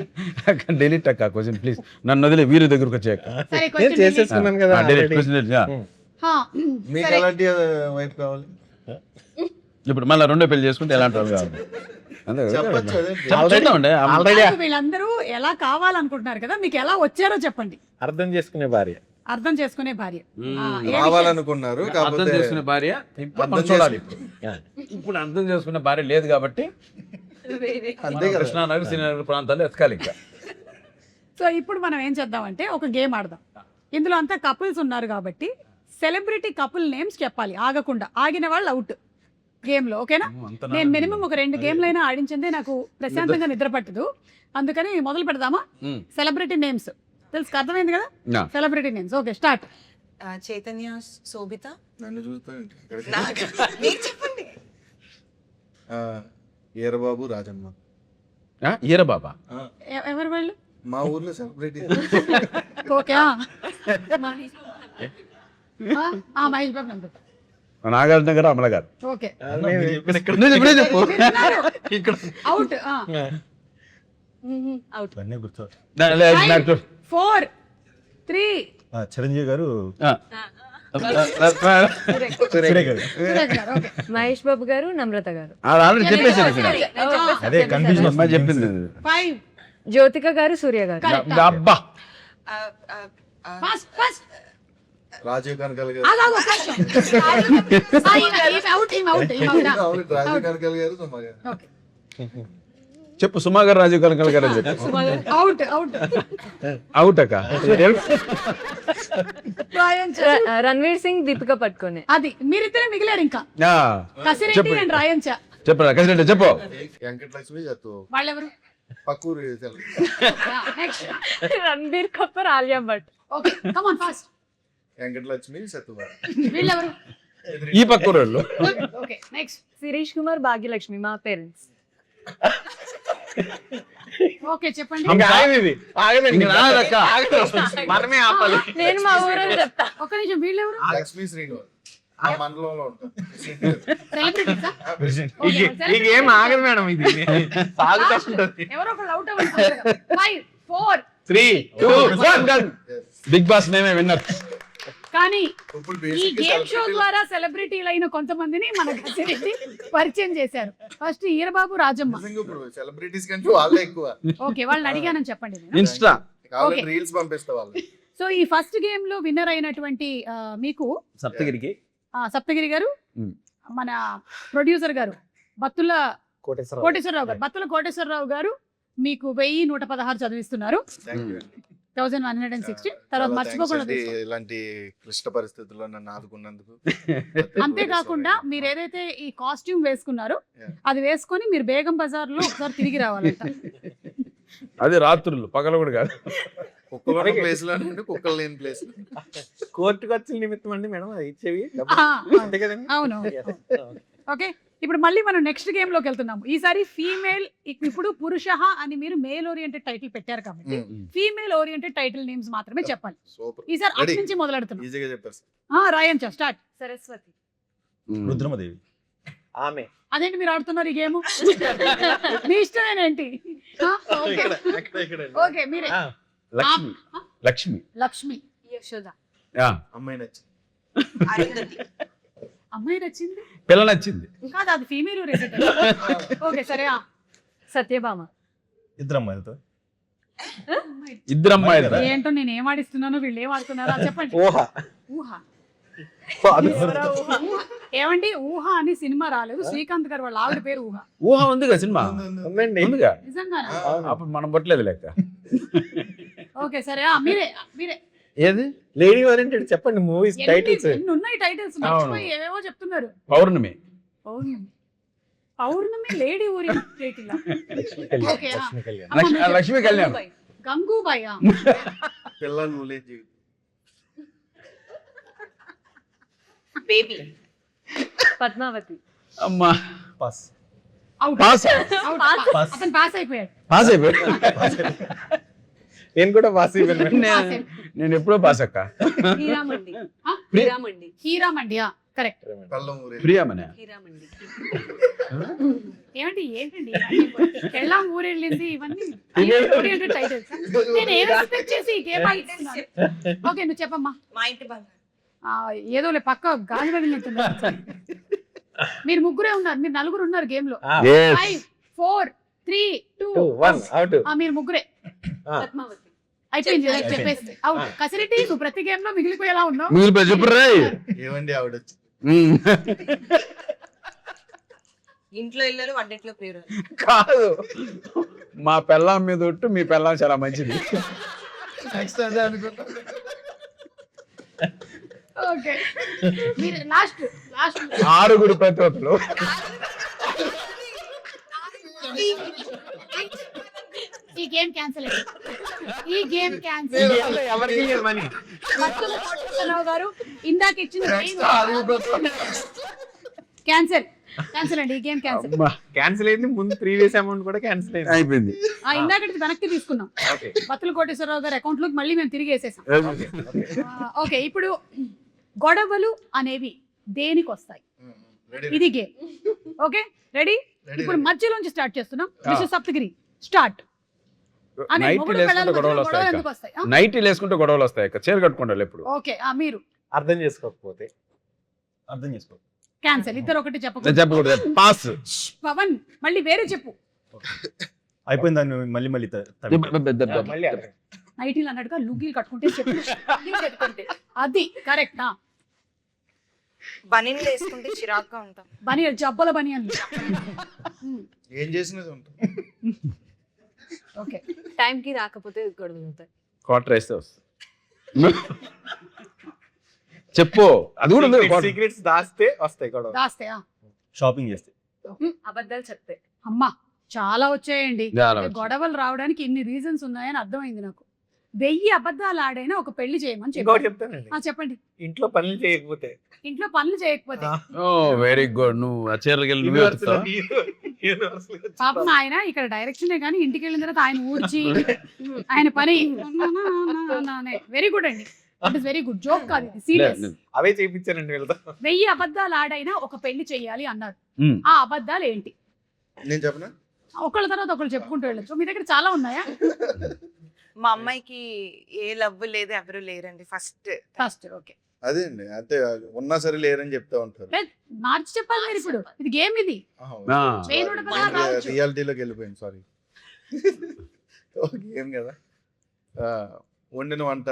[SPEAKER 2] డెలీట్ అక్క క్వశ్చన్ ప్లీజ్, నన్ను వదిలే వీరి దగ్గరకు వచ్చాక.
[SPEAKER 1] సరే,
[SPEAKER 8] నేను
[SPEAKER 1] question delete.
[SPEAKER 8] చేసేసుకున్నాను కదా
[SPEAKER 2] డెలీట్
[SPEAKER 8] already.
[SPEAKER 2] క్వశ్చన్.
[SPEAKER 1] హా,
[SPEAKER 4] మీకు
[SPEAKER 1] సరే.
[SPEAKER 4] ఎలాంటి వైఫ్ కావాలి
[SPEAKER 2] ఇప్పుడు మళ్ళీ రెండో పెళ్లి చేసుకుంటే ఎలాంటి వాళ్ళు కావాలి? అంతే కదా?
[SPEAKER 4] చెప్పొచ్చు అదే.
[SPEAKER 2] చూద్దామండి.
[SPEAKER 8] ఆల్రెడీ
[SPEAKER 1] కాదు, వీళ్ళందరూ ఎలా కావాలనుకుంటున్నారు కదా, మీకు ఎలా వచ్చారో చెప్పండి.
[SPEAKER 8] అర్థం చేసుకునే భార్య.
[SPEAKER 1] అర్థం చేసుకునే భార్య.
[SPEAKER 4] రావాలనుకున్నారు
[SPEAKER 2] అర్థం
[SPEAKER 4] కాకపోతే
[SPEAKER 2] చేసుకునే భార్య ఇప్పుడు
[SPEAKER 4] అర్థం
[SPEAKER 2] మనం చూడాలి.
[SPEAKER 8] ఆ.
[SPEAKER 2] ఇప్పుడు అర్థం చేసుకునే భార్య లేదు కాబట్టి
[SPEAKER 4] అంతే కదా.
[SPEAKER 2] కృష్ణానగర్ శ్రీనగర్ ప్రాంతాల్లో ఎతకాలి ఇంకా.
[SPEAKER 1] సో ఇప్పుడు మనం ఏం చేద్దామంటే ఒక గేమ్ ఆడదాం. ఇందులో అంతా కపుల్స్ ఉన్నారు కాబట్టి సెలబ్రిటీ కపుల్ నేమ్స్ చెప్పాలి ఆగకుండా. ఆగిన వాళ్ళు అవుట్ గేమ్ లో. ఓకేనా? నేను మినిమం ఒక 2 గేమ్లైనా ఆడించిందే నాకు ప్రశాంతంగా నిద్ర పట్టదు. అందుకని మొదలు పెడదామా? సెలబ్రిటీ నేమ్స్ తెలుసు, అర్థమైంది కదా?
[SPEAKER 2] నా.
[SPEAKER 1] Celebrity names. Okay, start.
[SPEAKER 5] Chaitanya, Sobhita.
[SPEAKER 4] నన్ను చూస్తా
[SPEAKER 5] మీరు చెప్పండి.
[SPEAKER 4] ఈరబాబు, రాజమ్మ.
[SPEAKER 2] ఈర బాబా.
[SPEAKER 1] ఎవరు వాళ్ళు?
[SPEAKER 4] మా ఊర్లో సెలబ్రిటీ.
[SPEAKER 1] ఓకే, మహేష్ బాబు నందు.
[SPEAKER 2] నాగార్జున గారు, అమల గారు.
[SPEAKER 1] ఓకే,
[SPEAKER 2] ఇప్పుడే చెప్పు.
[SPEAKER 1] అవుట్.
[SPEAKER 7] అవుట్.
[SPEAKER 6] ఇవన్నీ గుర్తు.
[SPEAKER 1] 4 3
[SPEAKER 6] చిరంజీవి గారు,
[SPEAKER 8] సూర్య గారు.
[SPEAKER 1] సురేష్ గారు. ఓకే,
[SPEAKER 3] మహేష్ బాబు గారు, నమ్రత గారు.
[SPEAKER 2] ఆల్రెడీ చెప్పేసాను.
[SPEAKER 6] అదే కన్ఫ్యూజన్
[SPEAKER 2] అమ్మాయి చెప్పింది.
[SPEAKER 1] 5
[SPEAKER 3] జ్యోతిక గారు, సూర్య గారు.
[SPEAKER 1] కరెక్ట్.
[SPEAKER 2] అబ్బా,
[SPEAKER 1] ఫస్ట్ ఫస్ట్
[SPEAKER 4] రాజీవ్ కనకాల గారు.
[SPEAKER 1] అవుట్.
[SPEAKER 4] అవును, రాజీవ్ కనకాల గారు, సుమ గారు.
[SPEAKER 1] ఓకే,
[SPEAKER 2] చెప్పు. సుమా గారు, రాజీవ్ కనకాల గారు అని చెప్పు.
[SPEAKER 1] Out out.
[SPEAKER 2] అవుట్ అక్క.
[SPEAKER 3] రణ్వీర్ సింగ్, దీపిక పట్టుకొని.
[SPEAKER 1] అది మీరిద్దరే మిగిలారు ఇంకా.
[SPEAKER 2] ఆ,
[SPEAKER 1] కసిరెడ్డి అండ్ రాయంచ.
[SPEAKER 2] చెప్పరా కసిరెడ్డి చెప్పు.
[SPEAKER 4] వెంకటలక్ష్మి చెత్తు
[SPEAKER 1] వాళ్ళెవరు?
[SPEAKER 4] పక్కూరు
[SPEAKER 1] next.
[SPEAKER 3] Ranbir Kapoor, Alia Bhatt.
[SPEAKER 1] Okay, come on fast.
[SPEAKER 4] Venkatalakshmi, సత్తువ.
[SPEAKER 1] వీళ్ళెవరు?
[SPEAKER 2] ఈ పక్క ఊరోళ్ళు.
[SPEAKER 1] Okay, next.
[SPEAKER 3] శిరీష్ కుమార్, భాగ్యలక్ష్మి, మా పేరెంట్స్.
[SPEAKER 1] ఓకే, చెప్పండి.
[SPEAKER 8] ఇంకా ఆగదు,
[SPEAKER 2] ఇంకా రాదక్క.
[SPEAKER 8] మనమే ఆపాలి.
[SPEAKER 3] నేను మా ఊరని చెప్తా.
[SPEAKER 1] ఒక్క నిమిషం, వీళ్ళెవరు?
[SPEAKER 4] లక్ష్మీ శ్రీనివాస్. ఆ మండలంలో ఉంటాం.
[SPEAKER 1] సెలబ్రిటీసా?
[SPEAKER 8] ఈ గేమ్ ఆగదు మేడం, ఇది సాగుతూ ఉంటుంది.
[SPEAKER 1] ఎవరో ఒకళ్ళు అవుట్ అవ్వాలి. 5 4
[SPEAKER 2] 3 2 1 డన్. బిగ్ బాస్ నేమే విన్నర్.
[SPEAKER 1] కానీ
[SPEAKER 4] ఇప్పుడు
[SPEAKER 1] ఈ
[SPEAKER 4] బేసిక్
[SPEAKER 1] గేమ్ షో ద్వారా సెలబ్రిటీలైన కొంతమందిని మన గసిరెడ్డి పరిచయం చేశారు. ఫస్ట్ ఈరబాబు, రాజమ్మ.
[SPEAKER 4] ఇప్పుడు సెలబ్రిటీస్ కంటే వాళ్ళే ఎక్కువ.
[SPEAKER 1] ఓకే, వాళ్ళని అడిగానని చెప్పండి నేను.
[SPEAKER 2] ఇన్స్టా
[SPEAKER 4] కావాలంటే
[SPEAKER 1] Okay.
[SPEAKER 4] రీల్స్ పంపిస్తా వాళ్ళు.
[SPEAKER 1] సో ఈ ఫస్ట్ గేమ్ లో విన్నర్ అయినటువంటి మీకు
[SPEAKER 2] సప్తగిరికి
[SPEAKER 1] సప్తగిరి గారు,
[SPEAKER 2] Hmm.
[SPEAKER 1] మన ప్రొడ్యూసర్ గారు బత్తుల కోటేశ్వరరావు గారు, బత్తుల కోటేశ్వరరావు గారు మీకు 1116 చదివిస్తున్నారు.
[SPEAKER 4] Thank you.
[SPEAKER 1] 1160. తర్వాత
[SPEAKER 4] చాలా
[SPEAKER 1] మర్చిపోకుండా
[SPEAKER 4] thanks అండి,
[SPEAKER 1] తీసుకోండి.
[SPEAKER 4] ఇలాంటి క్లిష్ట పరిస్థితుల్లో నన్ను ఆదుకున్నందుకు.
[SPEAKER 1] అంతేకాకుండా మీరు ఏదైతే ఈ కాస్ట్యూమ్ వేసుకున్నారో
[SPEAKER 4] Yeah.
[SPEAKER 1] అది వేసుకొని మీరు బేగం బజార్ లో ఒకసారి తిరిగి రావాలంట.
[SPEAKER 2] అది రాత్రులు, పగలు కూడా కాదు.
[SPEAKER 4] కుక్కలు ఉన్న ప్లేస్ లో కుక్కలు లేని ప్లేస్.
[SPEAKER 8] కోర్టు ఖర్చుల నిమిత్తం అండి మేడం అది ఇచ్చేవి.
[SPEAKER 1] ఆ,
[SPEAKER 8] అంతే కదండి.
[SPEAKER 1] అవును. ఓకే, ఇప్పుడు మళ్ళీ మనం నెక్స్ట్ గేమ్ లోకి వెళ్తున్నాము. ఈసారి ఫీమేల్, ఇప్పుడు పురుష అని మీరు మేల్ ఓరియంటెడ్ టైటిల్ పెట్టారు కాబట్టి ఫీమేల్ ఓరియంటెడ్ టైటిల్ నేమ్స్ మాత్రమే చెప్పాలి.
[SPEAKER 4] సూపర్,
[SPEAKER 1] ఈసారి అటు
[SPEAKER 4] Ready.
[SPEAKER 1] నుంచి మొదలెడుతున్నాం.
[SPEAKER 4] ఈజీగా చెప్పేసి.
[SPEAKER 1] రాయంచా స్టార్ట్.
[SPEAKER 3] సరస్వతి.
[SPEAKER 6] రుద్రమదేవి.
[SPEAKER 8] ఆమె
[SPEAKER 1] అదేంటి మీరు ఆడుతున్నారు ఈ గేమ్? మీ ఇష్టమేనేంటి? ఓకే, మీరే.
[SPEAKER 2] లక్ష్మి. లక్ష్మి.
[SPEAKER 1] లక్ష్మి.
[SPEAKER 7] యశోద.
[SPEAKER 2] యా.
[SPEAKER 4] అమ్మాయి నచ్చి
[SPEAKER 5] అరుంధతి.
[SPEAKER 1] అమ్మాయి నచ్చింది
[SPEAKER 2] పిల్ల నచ్చింది.
[SPEAKER 1] కాదు, అది ఫీమేల్ ఓరియంటెడ్. ఓకే సరే.
[SPEAKER 3] సత్యభామ.
[SPEAKER 6] ఇద్దరు అమ్మాయిలతో.
[SPEAKER 2] ఇద్దరు అమ్మాయిలు.
[SPEAKER 1] ఏంటో నేను ఏం ఆడిస్తున్నానో వీళ్ళు ఏం ఆడుతున్నారో చెప్పండి.
[SPEAKER 8] ఊహ.
[SPEAKER 1] ఊహ. ఏమండి, ఊహ అని సినిమా రాలేదు. శ్రీకాంత్ గారు వాళ్ళ ఆవిడ పేరు ఊహ.
[SPEAKER 2] ఊహ ఉందిగా సినిమా
[SPEAKER 8] ఉందండి.
[SPEAKER 2] ఉందిగా.
[SPEAKER 1] నిజంగానా?
[SPEAKER 2] అప్పుడు మనం పట్టలేదు లెక్క.
[SPEAKER 1] ఓకే సరే, మీరే మీరే.
[SPEAKER 2] ఏది?
[SPEAKER 8] లేడీ ఓరియంటెడ్ చెప్పండి మూవీస్ టైటిల్స్.
[SPEAKER 1] ఎన్ని ఉన్నాయి టైటిల్స్? మర్చిపోయి ఏవేవో చెప్తున్నారు.
[SPEAKER 2] Pournami.
[SPEAKER 1] Pournami. Pournami lady oriented title. Okay.
[SPEAKER 8] Lakshmi Kalyan.
[SPEAKER 2] Lakshmi Kalyan.
[SPEAKER 1] Gangubai.
[SPEAKER 4] పిల్లలు నువ్వులే జీవితం.
[SPEAKER 5] బేబీ.
[SPEAKER 3] పద్మావతి.
[SPEAKER 2] అమ్మా.
[SPEAKER 6] Pass.
[SPEAKER 1] Out.
[SPEAKER 2] Pass.
[SPEAKER 1] Out.
[SPEAKER 6] Pass.
[SPEAKER 1] అతను పాస్ అయిపోయాడు.
[SPEAKER 2] పాస్ అయిపోయాడు.
[SPEAKER 8] నేను కూడా పాస్ అయిపోయాను.
[SPEAKER 2] నేను ఎప్పుడో పాస్ అక్క.
[SPEAKER 7] హీరామండి.
[SPEAKER 1] ఆ?
[SPEAKER 7] హీరామండి.
[SPEAKER 1] హీరామండియా? కరెక్ట్.
[SPEAKER 4] కళ్ళం ఊరే.
[SPEAKER 2] ప్రియమనే.
[SPEAKER 7] హీరామండి.
[SPEAKER 1] ఏమండి ఏంటండి ఎళ్ళాం ఊరెళ్ళింది ఇవన్నీ ఓరియంటెడ్ టైటిల్స్. నేను ఏం ఎక్స్పెక్ట్ చేసి ఈ గేమ్ ఆడుతున్నాను. ఓకే, నువ్వు చెప్పమ్మా.
[SPEAKER 5] మా ఇంటి బంగారం.
[SPEAKER 1] ఏదోలే పక్క గాలి తగిలినట్టుంది. మీరు ముగ్గురే ఉన్నారు, మీరు నలుగురు ఉన్నారు గేమ్ లో.
[SPEAKER 2] Yes.
[SPEAKER 1] 5 4 3 2
[SPEAKER 8] 1 అవుట్.
[SPEAKER 1] మీరు ముగ్గురే.
[SPEAKER 7] పద్మావతి.
[SPEAKER 1] అయిపోయింది, చెప్పేసి అవుట్. కసిరెడ్డి, నువ్వు ప్రతి గేమ్ లో మిగిలిపోయేలా ఉన్నావు.
[SPEAKER 2] మిగిలిపోయి చెప్పు రే.
[SPEAKER 4] ఏమండి ఆవిడ వచ్చి
[SPEAKER 5] ఇంట్లో ఇల్లరు, వంటింట్లో ప్రియురాలు.
[SPEAKER 2] కాదు, మా పెళ్ళాం మీద ఒట్టు, మీ పెళ్ళాం చాలా మంచిది.
[SPEAKER 4] నెక్స్ట్ అదే అనుకుంటా.
[SPEAKER 1] ఓకే, మీరు లాస్ట్
[SPEAKER 2] 6 ప్రతివతులు.
[SPEAKER 1] ఈ గేమ్ క్యాన్సిల్ అయింది. ఈ గేమ్ క్యాన్సిల్.
[SPEAKER 8] ఎవరికి లేదు మనీ.
[SPEAKER 1] బత్తుల కోటేశ్వరరావు గారు ఇందాక ఇచ్చిన క్యాన్సిల్. క్యాన్సిల్ అండి, ఈ గేమ్ క్యాన్సిల్.
[SPEAKER 2] అమ్మా,
[SPEAKER 8] క్యాన్సిల్ అయింది. ముందు ప్రీవియస్ అమౌంట్ కూడా క్యాన్సిల్ అయింది.
[SPEAKER 2] అయిపోయింది.
[SPEAKER 1] ఇందాకటి వెనక్కి తీసుకున్నాం.
[SPEAKER 8] ఓకే.
[SPEAKER 1] బత్తుల కోటేశ్వరరావు గారి అకౌంట్ లోకి మళ్ళీ మేము తిరిగి వేసేసాం. ఓకే, ఇప్పుడు గొడవలు అనేవి దేనికి వస్తాయి?
[SPEAKER 4] రెడీ.
[SPEAKER 1] ఇది గేమ్. Okay, ready? ఇప్పుడు మధ్యలోంచి స్టార్ట్ చేస్తున్నాం. Mister Saptagiri start.
[SPEAKER 2] నైట్లు వేసుకుంటే గొడవలు వస్తాయి
[SPEAKER 1] ఎందుకు వస్తాయి?
[SPEAKER 2] నైట్లు వేసుకుంటే గొడవలు వస్తాయి అక్క. చీర కట్టుకుంటారు ఎప్పుడు.
[SPEAKER 1] ఓకే, మీరు
[SPEAKER 8] అర్థం చేసుకోకపోతే
[SPEAKER 6] అర్థం చేసుకో.
[SPEAKER 1] క్యాన్సిల్. ఇద్దరు ఒకటి
[SPEAKER 2] నేను
[SPEAKER 1] చెప్పకూడదు.
[SPEAKER 2] చెప్పకూడదు. పాస్.
[SPEAKER 1] పవన్ మళ్ళీ వేరే చెప్పు.
[SPEAKER 6] అయిపోయింది దాన్ని మళ్ళీ మళ్ళీ
[SPEAKER 8] మళ్ళీ అర్థం.
[SPEAKER 1] నైటీలు అన్నట్టుగా లుంగీలు కట్టుకుంటే చెప్పు. లుంగీలు కట్టుకుంటే అది కరెక్ట్.
[SPEAKER 5] బనీన్లు వేసుకుంటే చిరాగ్గా ఉంటాం.
[SPEAKER 1] బనియన్, జబ్బల బనియన్లు.
[SPEAKER 4] ఏం చేసినది ఉంటాం.
[SPEAKER 1] ఓకే,
[SPEAKER 7] టైంకి రాకపోతే గొడవలు అవుతాయి.
[SPEAKER 2] క్వార్టర్ వేస్తే వస్తుంది. చెప్పు. అది కూడా ఉంది.
[SPEAKER 8] సీక్రెట్స్ దాస్తే వస్తాయి గొడవ.
[SPEAKER 1] దాస్తే.
[SPEAKER 6] షాపింగ్ చేస్తే.
[SPEAKER 7] అబద్ధాలు చెప్తే.
[SPEAKER 1] అమ్మా, చాలా వచ్చాయండి.
[SPEAKER 2] చాలా వచ్చాయి.
[SPEAKER 1] గొడవలు రావడానికి ఇన్ని రీజన్స్ ఉన్నాయని అర్థమైంది నాకు. 1000 అబద్ధాలు ఆడైనా ఒక పెళ్లి చేయమని
[SPEAKER 8] ఇంకోటి
[SPEAKER 1] చెప్పారు.
[SPEAKER 8] చెప్తానండి.
[SPEAKER 1] చెప్పండి.
[SPEAKER 8] ఇంట్లో పనులు చేయకపోతే.
[SPEAKER 1] ఇంట్లో పనులు చేయకపోతే.
[SPEAKER 2] ఓ వెరీ గుడ్. నువ్వు ఆ చీరకి వెళ్ళి నువ్వే వస్తావా?
[SPEAKER 1] పాపం ఆయన ఇక్కడ డైరెక్షనే కానీ ఇంటికి వెళ్ళిన తర్వాత ఆయన ఊడ్చి ఆయన పని. వెరీ గుడ్ అండి. It is very good joke కాదు ఇది సీరియస్.
[SPEAKER 8] అవే చేయించానండి వీళ్ళతో.
[SPEAKER 1] 1000 అబద్ధాలు ఆడైనా ఒక పెళ్లి చెయ్యాలి అన్నారు.
[SPEAKER 2] ఉమ్.
[SPEAKER 1] ఆ అబద్ధాలు ఏంటి?
[SPEAKER 4] నేను చెప్పనా?
[SPEAKER 1] ఒకళ్ళ తర్వాత ఒకళ్ళు చెప్పుకుంటూ వెళ్ళొచ్చు. మీ దగ్గర చాలా ఉన్నాయా?
[SPEAKER 5] మా అమ్మాయికి ఏ లవ్ లేదు, ఎవరు లేరండి ఫస్ట్.
[SPEAKER 1] ఫస్ట్ ఓకే,
[SPEAKER 4] అదే అండి, అంటే ఉన్నా సరే లేరని చెప్తా ఉంటారు.
[SPEAKER 1] మార్చి చెప్పాలి మీరు ఇప్పుడు. ఇది గేమ్ ఇది.
[SPEAKER 2] ఆ.
[SPEAKER 1] మెయిన్ రోడ్ పక్కన రావచ్చు.
[SPEAKER 4] రియాలిటీలోకి వెళ్ళిపోయింది, సారీ. ఏం కదా, వండిన వంట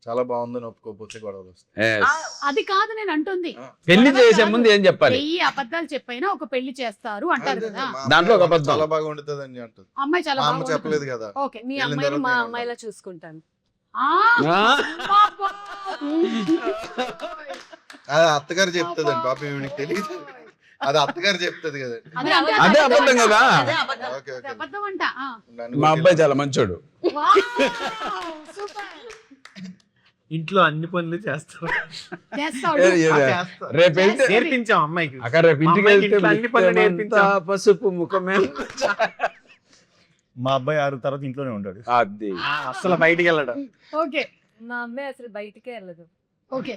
[SPEAKER 4] చాలా బాగుందని ఒప్పుకోకపోతే గొడవలు వస్తాయి.
[SPEAKER 2] Yes.
[SPEAKER 1] అది కాదు నేను అంటుంది.
[SPEAKER 2] పెళ్లి చేసే ముందు ఏం చెప్పాలి?
[SPEAKER 1] 1000 అబద్ధాలు చెప్పైనా ఒక పెళ్లి చేస్తారు అంటారు
[SPEAKER 4] అదే,
[SPEAKER 1] కదా.
[SPEAKER 4] మా
[SPEAKER 2] దాంట్లో ఒక
[SPEAKER 4] అమ్మాయి
[SPEAKER 2] అబద్ధం.
[SPEAKER 4] చాలా బాగా వండుతుందని అంటుంది.
[SPEAKER 1] అమ్మాయి చాలా
[SPEAKER 4] మా అమ్మ
[SPEAKER 1] బాగా
[SPEAKER 4] చెప్పలేదు కదా.
[SPEAKER 1] ఓకే.
[SPEAKER 7] మీ
[SPEAKER 4] వెళ్ళిన
[SPEAKER 7] అమ్మాయిని
[SPEAKER 4] తర్వాత
[SPEAKER 7] మా
[SPEAKER 4] నేను
[SPEAKER 7] అమ్మాయిలా చూసుకుంటాను.
[SPEAKER 1] ఆ,
[SPEAKER 2] ఆ.
[SPEAKER 1] పాపం.
[SPEAKER 4] అది అత్తగారు చెప్తుందండి, పాపం ఈవిడికి తెలియదు. అది అత్తగారు చెప్తుంది కదా.
[SPEAKER 1] అదే
[SPEAKER 2] అదే అబద్ధం కదా.
[SPEAKER 4] ఓకే
[SPEAKER 1] అదే
[SPEAKER 4] ఓకే.
[SPEAKER 1] అబద్ధం అంట. ఆ.
[SPEAKER 4] నన్ను
[SPEAKER 2] మా అబ్బాయి చాలా మంచోడు.
[SPEAKER 1] Wow, super.
[SPEAKER 8] ఇంట్లో అన్ని పనులు చేస్తారు.
[SPEAKER 1] చేస్తాడు.
[SPEAKER 2] రేపు వెళ్తే
[SPEAKER 8] నేర్పించాం అమ్మాయికి.
[SPEAKER 2] అక్కడ రేపు
[SPEAKER 8] మా
[SPEAKER 2] ఇంటికి
[SPEAKER 8] అమ్మాయికి
[SPEAKER 2] వెళ్తే
[SPEAKER 8] ఇంట్లో అన్ని పనులు
[SPEAKER 2] ముత్యమంతా
[SPEAKER 8] నేర్పించాం.
[SPEAKER 2] పసుపు ముఖమే.
[SPEAKER 6] మా అబ్బాయి 6 తర్వాత ఇంట్లోనే ఉంటాడు.
[SPEAKER 2] అది
[SPEAKER 8] అసలు బయటికి వెళ్ళడం.
[SPEAKER 1] ఓకే
[SPEAKER 3] మా అమ్మాయి అసలు బయటికే వెళ్ళదు.
[SPEAKER 1] ఓకే.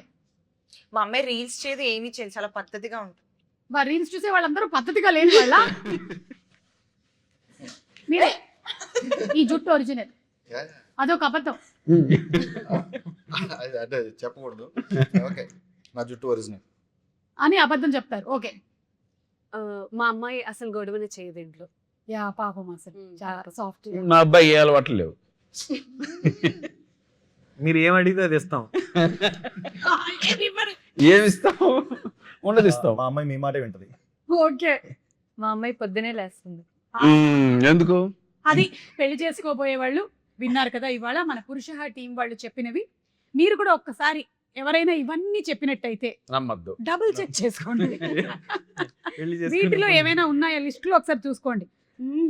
[SPEAKER 5] మా అమ్మాయి రీల్స్ చేయదు, ఏమీ చేయదు, చాలా పద్ధతిగా ఉంటుంది.
[SPEAKER 1] మా రీల్స్ చూసే వాళ్ళందరూ పద్ధతిగా లేని వాళ్ళ. మీరే ఈ జుట్టు ఒరిజినల్, అదొక అబద్ధం.
[SPEAKER 4] అంటే చెప్పకూడదు. ఓకే, నా జుట్టు ఒరిజినల్
[SPEAKER 1] అని అబద్ధం చెప్తారు. ఓకే.
[SPEAKER 7] మా అమ్మాయి అసలు గొడవనే చేయదు ఇంట్లో.
[SPEAKER 1] యా పాపం అసలు చాలా సాఫ్ట్.
[SPEAKER 2] మా అబ్బాయి ఏ అలవాట్లు లేవు.
[SPEAKER 8] మీరు ఏం అడిగితే అది ఇస్తాం.
[SPEAKER 2] ఏమి ఇస్తావు? ఉండదు ఇస్తాం.
[SPEAKER 6] మా అమ్మాయి మీ మాటే వింటది.
[SPEAKER 1] ఓకే.
[SPEAKER 3] మా అమ్మాయి పొద్దునే లేస్తుంది.
[SPEAKER 2] ఎందుకు?
[SPEAKER 1] అది పెళ్లి చేసుకోబోయే వాళ్ళు విన్నారు కదా ఇవాళ మన పురుష టీం వాళ్ళు చెప్పినవి. మీరు కూడా ఒక్కసారి ఎవరైనా ఇవన్నీ చెప్పినట్టయితే
[SPEAKER 2] నమ్మద్దు.
[SPEAKER 1] డబుల్ చెక్ చేసుకోండి. వీటిలో ఏమైనా ఉన్నాయా లిస్టులో ఒకసారి చూసుకోండి.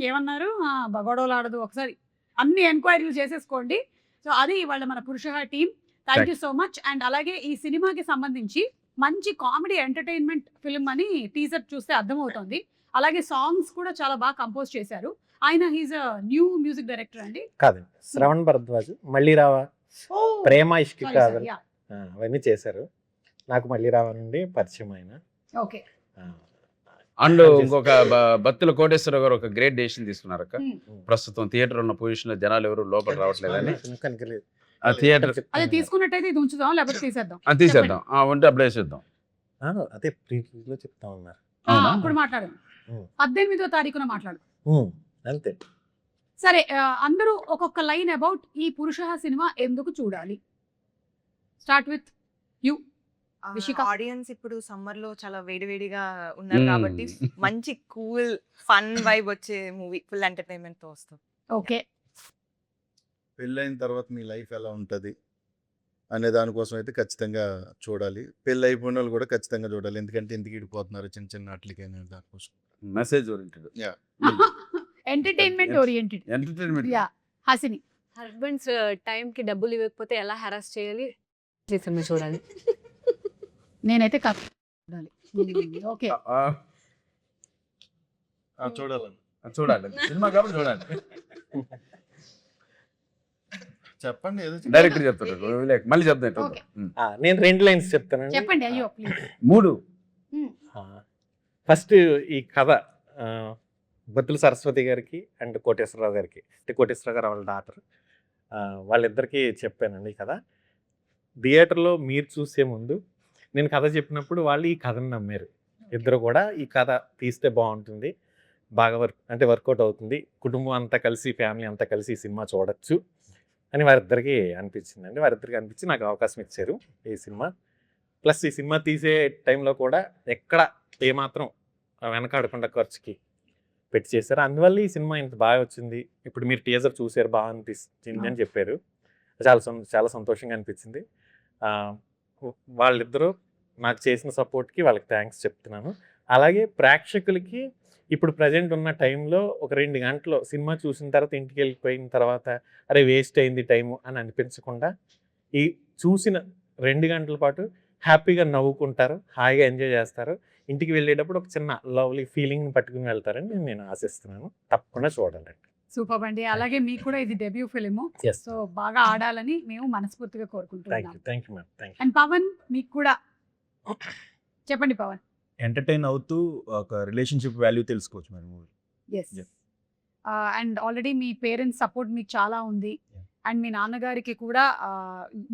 [SPEAKER 1] ఏమన్నారు? గొడవలు ఆడదు, ఒకసారి అన్ని ఎంక్వైరీలు చేసేసుకోండి. సో అది ఇవాళ మన పురుష team. Thank you so much. And అలాగే ఈ సినిమాకి సంబంధించి మంచి కామెడీ ఎంటర్టైన్మెంట్ ఫిల్మ్ అని టీజర్ చూస్తే అర్థమవుతుంది. అలాగే సాంగ్స్ కూడా చాలా బాగా కంపోజ్ చేశారు. ఆయన he's a new music director అండి.
[SPEAKER 8] కాదండి, శ్రవణ్ భరద్వాజ్, మళ్ళీ రావా, ప్రేమ ఇష్కి
[SPEAKER 1] Sorry,
[SPEAKER 8] కాదు,
[SPEAKER 1] sorry, yeah.
[SPEAKER 8] అవన్నీ చేశారు. నాకు మళ్ళీ రావా నుండి పరిచయం ఆయన.
[SPEAKER 1] ఓకే.
[SPEAKER 2] అండ్ ఇంకొక బత్తుల కోటేశ్వర గారు ఒక గ్రేట్ డెసిషన్ తీసుకున్నారు అక్క.
[SPEAKER 1] Hmm.
[SPEAKER 2] ప్రస్తుతం థియేటర్ ఉన్న పొజిషన్ లో జనాలు ఎవరు లోపల రావట్లేదని
[SPEAKER 8] కనుకలేదు.
[SPEAKER 2] ఆ థియేటర్
[SPEAKER 1] అదే తీసుకున్నట్టయితే ఇది ఉంచుదాం, లేకపోతే తీసేద్దాం.
[SPEAKER 2] తీసేద్దాం. ఉంటే అప్పుడు వేసేద్దాం.
[SPEAKER 8] అదే ప్రీలో చెప్తా ఉన్నారు.
[SPEAKER 2] అవునా?
[SPEAKER 1] అప్పుడు మాట్లాడదాం.
[SPEAKER 8] Hmm.
[SPEAKER 1] 18వ తారీఖున మాట్లాడు.
[SPEAKER 8] అంతే.
[SPEAKER 1] సరే, అందరూ ఒక్కొక్క లైన్ అబౌట్ ఈ పురుష సినిమా ఎందుకు చూడాలి. Start with you. Vishika.
[SPEAKER 5] Audience ఇప్పుడు సమ్మర్ లో చాలా వేడివేడిగా ఉన్నారు కాబట్టి మంచి కూల్ ఫన్ వైబ్ వచ్చే మూవీ, ఫుల్ ఎంటర్టైన్మెంట్ తో వస్తాం.
[SPEAKER 1] ఓకే.
[SPEAKER 4] పెళ్ళైన తర్వాత మీ లైఫ్ ఎలా ఉంటుంది అనే దానికోసం అయితే ఖచ్చితంగా చూడాలి. పెళ్ళి అయిపోయిన వాళ్ళు కూడా ఖచ్చితంగా చూడాలి. ఎందుకంటే ఎందుకు ఇడిపోతున్నారు చిన్న చిన్న వాటికైనా దానికోసం.
[SPEAKER 2] Message oriented.
[SPEAKER 1] Entertainment oriented.
[SPEAKER 2] Entertainment.
[SPEAKER 1] Yeah. Hasini.
[SPEAKER 7] Husbands టైంకి డబ్బులు ఇవ్వకపోతే ఎలా హెరాస్ చేయాలి ఈ సినిమా చూడాలి.
[SPEAKER 1] నేనైతే కాదు చూడాలి. ఓకే.
[SPEAKER 4] చూడాలని
[SPEAKER 2] చూడాలి. సినిమా కాబట్టి చూడాలి.
[SPEAKER 4] చెప్పండి, ఏదో
[SPEAKER 2] డైరెక్టర్ చెప్తాడు. మళ్ళీ చెప్తాను.
[SPEAKER 1] Okay.
[SPEAKER 8] నేను 2 లైన్స్ చెప్తానండి.
[SPEAKER 1] చెప్పండి. అయ్యో ప్లీజ్.
[SPEAKER 2] 3.
[SPEAKER 8] ఫస్ట్ ఈ కథ బత్తుల సరస్వతి గారికి అండ్ కోటేశ్వరరావు గారికి, అంటే కోటేశ్వరరావు గారు వాళ్ళ డాక్టర్, వాళ్ళిద్దరికీ చెప్పానండి ఈ కథ. థియేటర్లో మీరు చూసే ముందు నేను కథ చెప్పినప్పుడు వాళ్ళు ఈ కథను నమ్మారు. ఇద్దరు కూడా ఈ కథ తీస్తే బాగుంటుంది, బాగా వర్కౌట్ అవుతుంది, కుటుంబం అంతా కలిసి, ఫ్యామిలీ అంతా కలిసి ఈ సినిమా చూడొచ్చు అని వారిద్దరికి అనిపించిందండి. వారిద్దరికి అనిపించి నాకు అవకాశం ఇచ్చారు ఈ సినిమా. ప్లస్ ఈ సినిమా తీసే టైంలో కూడా ఎక్కడ ఏమాత్రం వెనకాడకుండా ఖర్చుకి పెట్టి చేశారు. అందువల్ల ఈ సినిమా ఇంత బాగా వచ్చింది. ఇప్పుడు మీరు టీజర్ చూసారు, బాగా అనిపించింది అని చెప్పారు. చాలా సంతోషంగా అనిపించింది. వాళ్ళిద్దరూ నాకు చేసిన సపోర్ట్కి వాళ్ళకి థ్యాంక్స్ చెప్తున్నాను. అలాగే ప్రేక్షకులకి ఇప్పుడు ప్రజెంట్ ఉన్న టైంలో ఒక 2 గంటలు సినిమా చూసిన తర్వాత ఇంటికి వెళ్ళిపోయిన తర్వాత అరే వేస్ట్ అయింది టైము అని అనిపించకుండా ఈ చూసిన 2 గంటల పాటు హ్యాపీగా నవ్వుకుంటారు, హాయిగా ఎంజాయ్ చేస్తారు. ఇంటికి వెళ్ళేటప్పుడు ఒక చిన్న లవ్లీ ఫీలింగ్ని పట్టుకుని వెళ్తారని నేను ఆశిస్తున్నాను. తప్పకుండా చూడాలండి.
[SPEAKER 1] సూపర్ అండి. అలాగే మీకు కూడా ఇది డెబ్యూ ఫిలిము.
[SPEAKER 8] Yes.
[SPEAKER 1] సో బాగా ఆడాలని మేము మనస్ఫూర్తిగా
[SPEAKER 8] థ్యాంక్
[SPEAKER 1] కోరుకుంటున్నాం.
[SPEAKER 8] You thank you ma'am thank you.
[SPEAKER 1] And Pawan మీకు కూడా చెప్పండి పవన్.
[SPEAKER 6] ఎంటర్టైన్ అవుతూ ఒక రిలేషన్షిప్ వాల్యూ తెలుసుకోవచ్చు madam movie.
[SPEAKER 1] Yes.
[SPEAKER 6] Yeah.
[SPEAKER 1] And already మీ పేరెంట్స్ సపోర్ట్ మీకు చాలా ఉంది.
[SPEAKER 6] Yeah.
[SPEAKER 1] అండ్ మీ నాన్నగారికి కూడా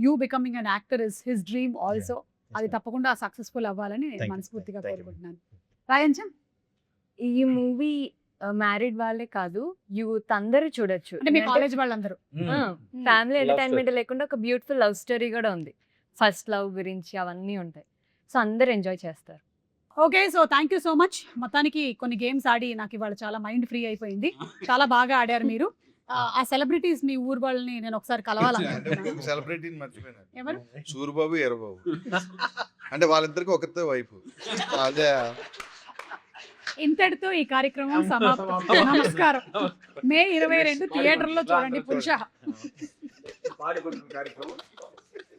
[SPEAKER 1] you becoming an actor is his dream also. అది తప్పకుండా సక్సెస్ఫుల్ అవ్వాలని నేను
[SPEAKER 6] Thank you.
[SPEAKER 1] మనస్ఫూర్తిగా
[SPEAKER 6] Thank you.
[SPEAKER 1] కోరుకుంటున్నాను. రాయంచం
[SPEAKER 3] ఈ మూవీ మ్యారీడ్ వాళ్ళే కాదు, యూత్ అందరూ చూడొచ్చు.
[SPEAKER 1] అంటే మీ కాలేజ్ వాళ్ళందరూ.
[SPEAKER 3] ఫ్యామిలీ
[SPEAKER 8] Love
[SPEAKER 3] ఎంటర్టైన్మెంట్ లేకుండా ఒక బ్యూటిఫుల్ లవ్ స్టోరీ కూడా ఉంది. ఫస్ట్ లవ్ గురించి అవన్నీ ఉంటాయి. సో అందరూ ఎంజాయ్ చేస్తారు.
[SPEAKER 1] Okay, so thank you so much. మొత్తానికి కొన్ని గేమ్స్ ఆడి నాకు ఇవాళ చాలా మైండ్ ఫ్రీ అయిపోయింది. చాలా బాగా ఆడారు మీరు. ఆ సెలబ్రిటీస్ మీ ఊరు వాళ్ళని నేను ఒకసారి కలవాలనుకుంటున్నాను.
[SPEAKER 4] సెలబ్రిటీని మర్చిపోయినా,
[SPEAKER 1] ఎవరు?
[SPEAKER 4] సూరిబాబు ఎర్రబాబు. అంటే వాళ్ళిద్దరికి ఒకరితో వైఫ్. అదే
[SPEAKER 1] ఇంతటితో ఈ కార్యక్రమం సమాప్తం. నమస్కారం. మే 22 థియేటర్లో చూడండి పురుష.
[SPEAKER 2] పాడుకుంటున్న కార్యక్రమం